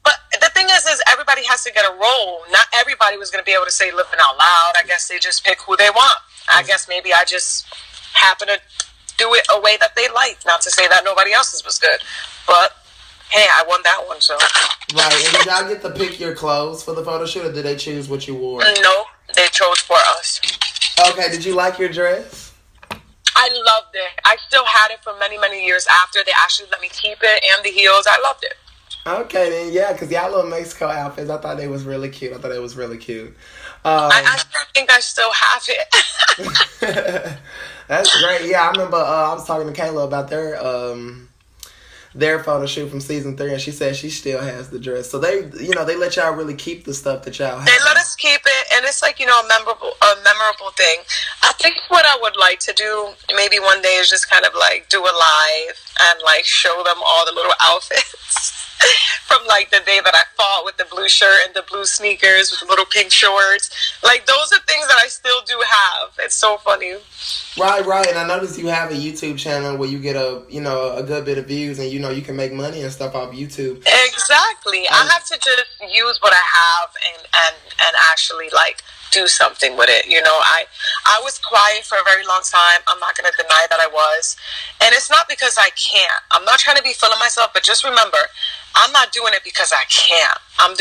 but the thing is everybody has to get a role. Not everybody was going to be able to say "Living Out Loud." I guess they just pick who they want. I guess maybe I just happen to do it a way that they like. Not to say that nobody else's was good, but hey, I won that one, so. Right, and did y'all get to pick your clothes for the photo shoot, or did they choose what you wore? No, they chose for us. Okay, did you like your dress? I loved it. I still had it for many, many years after. They actually let me keep it, and the heels. I loved it. Okay, then, yeah, because y'all little Mexico outfits, I thought they was really cute. I actually think I still have it. That's great. Yeah, I remember I was talking to Kayla about their photo shoot from season 3, and she said she still has the dress. So they let y'all really keep the stuff that y'all have. They let us keep it, and it's like, you know, a memorable thing. I think what I would like to do maybe one day is just kind of like do a live and like show them all the little outfits. From like the day that I fought with the blue shirt and the blue sneakers with the little pink shorts. Like those are things that I still do have. It's so funny. Right. And I noticed you have a YouTube channel where you get a good bit of views, and you know you can make money and stuff off YouTube. Exactly. I have to just use what I have and actually like do something with it. You know, I was quiet for a very long time. I'm not going to deny that I was. And it's not because I can't. I'm not trying to be full of myself, but just remember, I'm not doing it because I can't. I'm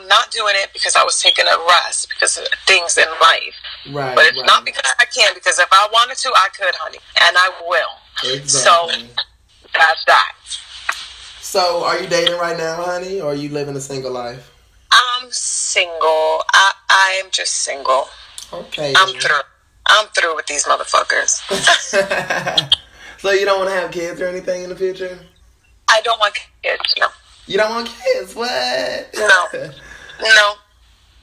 not doing it because I was taking a rest because of things in life. Right. But it's not because I can't, because if I wanted to, I could, honey. And I will. Exactly. So that's that. So are you dating right now, honey, or are you living a single life? I'm single. I'm just single. Okay. I'm through with these motherfuckers. So you don't want to have kids or anything in the future? I don't want kids. No. You don't want kids? What? No. No.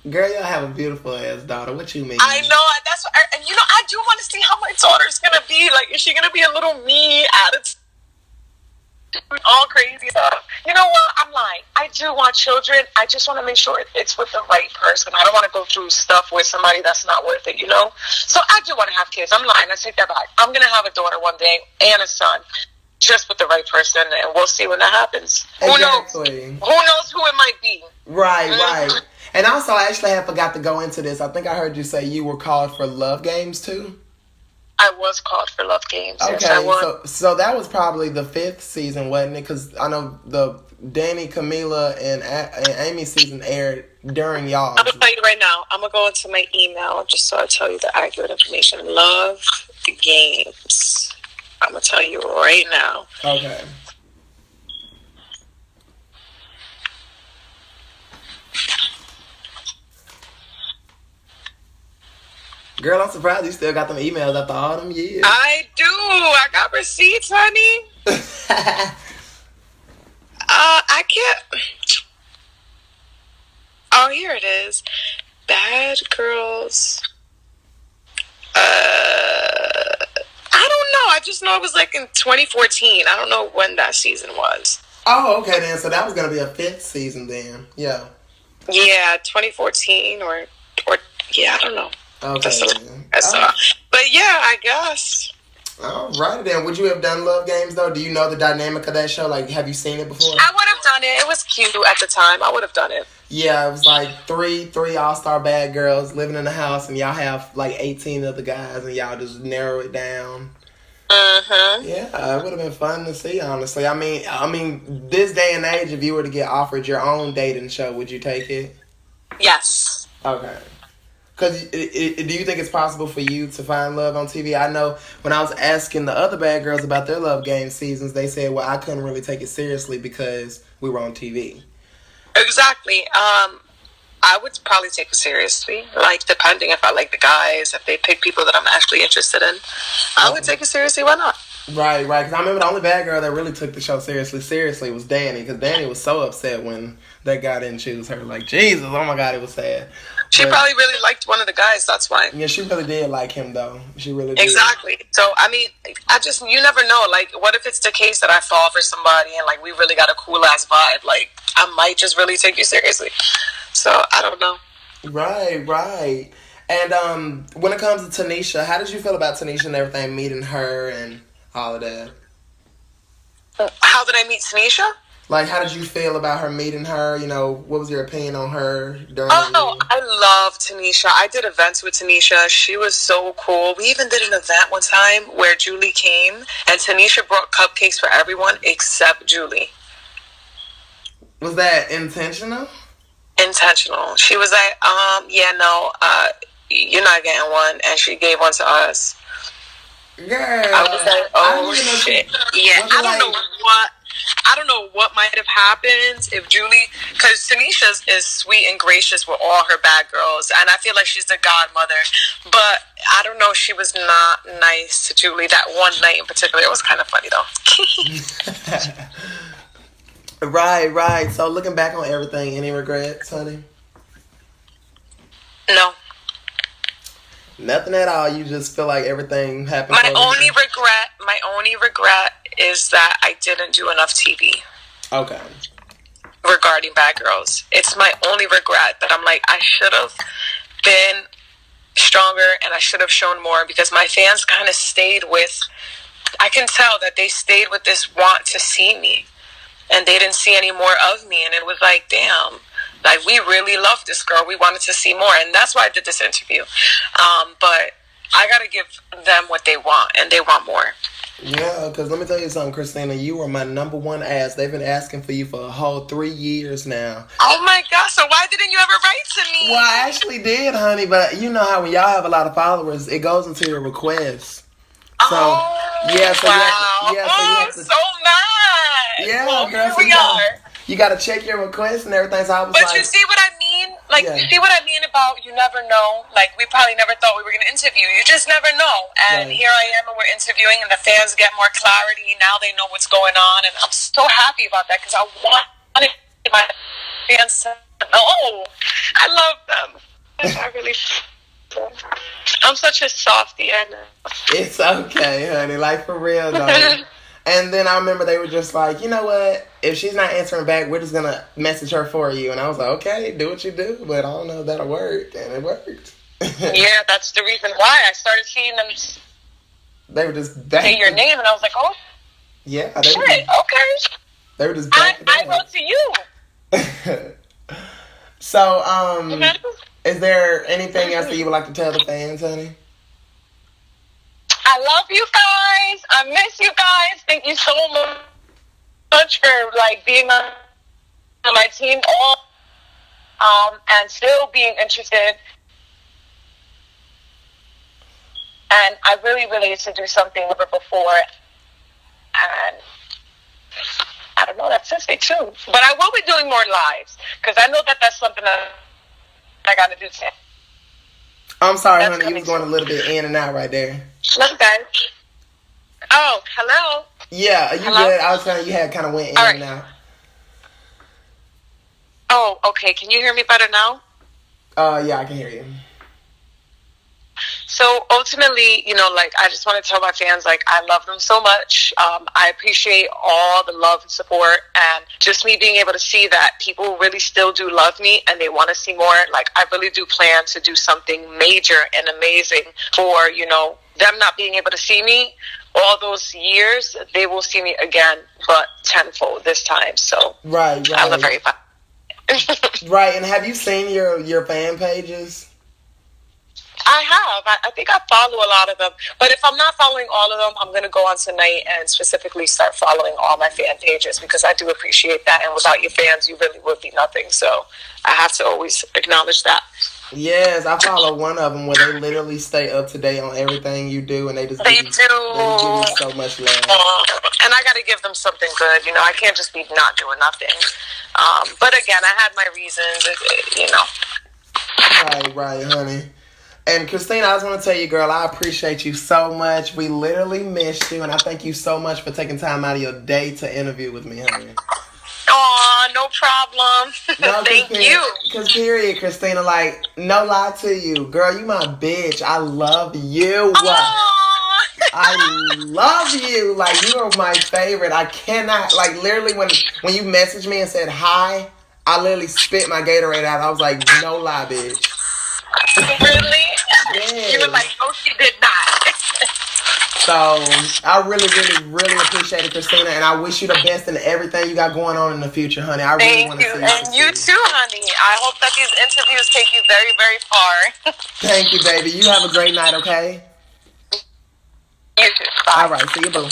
Girl, y'all have a beautiful ass daughter. What you mean? I know. That's what, and I do want to see how my daughter's gonna be. Like, is she gonna be a little me attitude, all crazy stuff? You know what? I'm lying. I do want children. I just want to make sure it's with the right person. I don't want to go through stuff with somebody that's not worth it. So I do want to have kids. I'm lying. I take that back. I'm gonna have a daughter one day and a son, just with the right person, and we'll see when that happens. Exactly. Who knows who it might be? Right, right. And also, I actually had forgot to go into this. I think I heard you say you were called for Love Games too. I was called for Love Games. Okay, yes, I was. so that was probably the 5th season, wasn't it? Because I know the Danny, Camila, and Amy season aired during y'all. I'm gonna tell you right now. I'm gonna go into my email just so I tell you the accurate information. Love Games. I'm gonna tell you right now. Okay. Girl, I'm surprised you still got them emails after all them years. I do. I got receipts, honey. I can't. Oh, here it is. Bad Girls. I don't know. I just know it was like in 2014. I don't know when that season was. Oh, okay then. So that was gonna be a 5th season then. Yeah. Yeah, 2014 or yeah, I don't know. Okay. But yeah, I guess. Alrighty then. Would you have done Love Games though? Do you know the dynamic of that show? Like, have you seen it before? I would have done it. It was cute at the time. I would have done it. Yeah, it was like three all-star bad girls living in the house, and y'all have like 18 other guys, and y'all just narrow it down. Yeah, it would have been fun to see, honestly. I mean, this day and age, if you were to get offered your own dating show, would you take it? Yes. Okay. Because do you think it's possible for you to find love on TV? I know when I was asking the other bad girls about their Love Game seasons, they said, well, I couldn't really take it seriously because we were on TV. Exactly. I would probably take it seriously. Like, depending if I like the guys, if they pick people that I'm actually interested in, I would take it seriously. Why not? Right. Because I remember the only bad girl that really took the show seriously was Danny. Because Danny was so upset when that guy didn't choose her. Like, Jesus, oh my God, it was sad. She probably really liked one of the guys, that's why. Yeah, she really did like him, though. She really did. Exactly. So, I mean, you never know. Like, what if it's the case that I fall for somebody and, like, we really got a cool-ass vibe? Like, I might just really take you seriously. So, I don't know. Right. And when it comes to Tanisha, how did you feel about Tanisha and everything, meeting her and all of that? How did I meet Tanisha? Like, how did you feel about her meeting her? You know, what was your opinion on her during I love Tanisha. I did events with Tanisha. She was so cool. We even did an event one time where Julie came, and Tanisha brought cupcakes for everyone except Julie. Was that intentional? Intentional. She was like, you're not getting one, and she gave one to us. Girl. I was like, oh, shit. Yeah, I don't know what might have happened if Julie, because Tanisha is sweet and gracious with all her bad girls, and I feel like she's the godmother, but I don't know, she was not nice to Julie that one night in particular. It was kind of funny though. Right. So looking back on everything, any regrets, honey? No. Nothing at all. You just feel like everything happened. My only regret is that I didn't do enough TV. Okay. Regarding Bad Girls. It's my only regret that I'm like, I should have been stronger and I should have shown more, because my fans kind of stayed with, I can tell that they stayed with this want to see me, and they didn't see any more of me, and it was like, damn. Like, we really love this girl. We wanted to see more. And that's why I did this interview. But I got to give them what they want. And they want more. Yeah, because let me tell you something, Christina. You were my number one ask. They've been asking for you for a whole 3 years now. Oh, my gosh. So why didn't you ever write to me? Well, I actually did, honey. But you know how when y'all have a lot of followers, it goes into your requests. So, wow. You have to, so nice. Yeah, well, girl. Here we are. You got to check your requests and everything. So I was But you see what I mean? Like, Yeah. you see what I mean about you never know? Like, we probably never thought we were going to interview. You just never know. And Right. here I am, and we're interviewing, and the fans get more clarity. Now they know what's going on, and I'm so happy about that because I wanted my fans to know. I love them. I really. I'm such a softie, I know. It's okay, honey. Like, for real, though. And then I remember they were just like, you know what? If she's not answering back, we're just going to message her for you. And I was like, okay, do what you do. But I don't know if that'll work. And it worked. Yeah, that's the reason why I started seeing them They were just say your name, and I was like, oh, Yeah. They shit, were just, okay. they were just I wrote to you. So, is there anything else that you would like to tell the fans, honey? I love you guys. I miss you guys. Thank you so much for like being on my team, and still being interested. And I really, really used to do something never before, and I don't know. That's just stay tuned. But I will be doing more lives because I know that that's something that I got to do today. I'm sorry, That's honey. You was going a little bit in and out right there. Love you guys. Oh, hello. Yeah, you Hello? good? I was saying you had kind of went in All and right. out. Oh, okay. Can you hear me better now? Yeah, I can hear you. So ultimately, like, I just want to tell my fans, like, I love them so much. I appreciate all the love and support, and just me being able to see that people really still do love me and they want to see more. Like, I really do plan to do something major and amazing for, them not being able to see me all those years. They will see me again, but tenfold this time. So Right. I love everybody. Right, and have you seen your fan pages? I have. I think I follow a lot of them. But if I'm not following all of them, I'm going to go on tonight and specifically start following all my fan pages because I do appreciate that. And without your fans, you really would be nothing. So I have to always acknowledge that. Yes, I follow one of them where they literally stay up to date on everything you do, and they just They give you so much love. And I got to give them something good. I can't just be not doing nothing. But again, I had my reasons, Right, honey. And Christina, I just want to tell you, girl, I appreciate you so much. We literally missed you, and I thank you so much for taking time out of your day to interview with me, honey. Aw, no problem. No, Thank you. Because period, Christina, like, no lie to you. Girl, you my bitch. I love you. Aw. I love you. Like, you are my favorite. I cannot, like, literally when you messaged me and said hi, I literally spit my Gatorade out. I was like, no lie, bitch. Really? Yes. You were like, no, she did not. So, I really, really, really appreciate it, Christina, and I wish you the best in everything you got going on in the future, honey. I really want to see you. And you too, honey. I hope that these interviews take you very, very far. Thank you, baby. You have a great night, okay? You too. Bye. All right, see you, boo.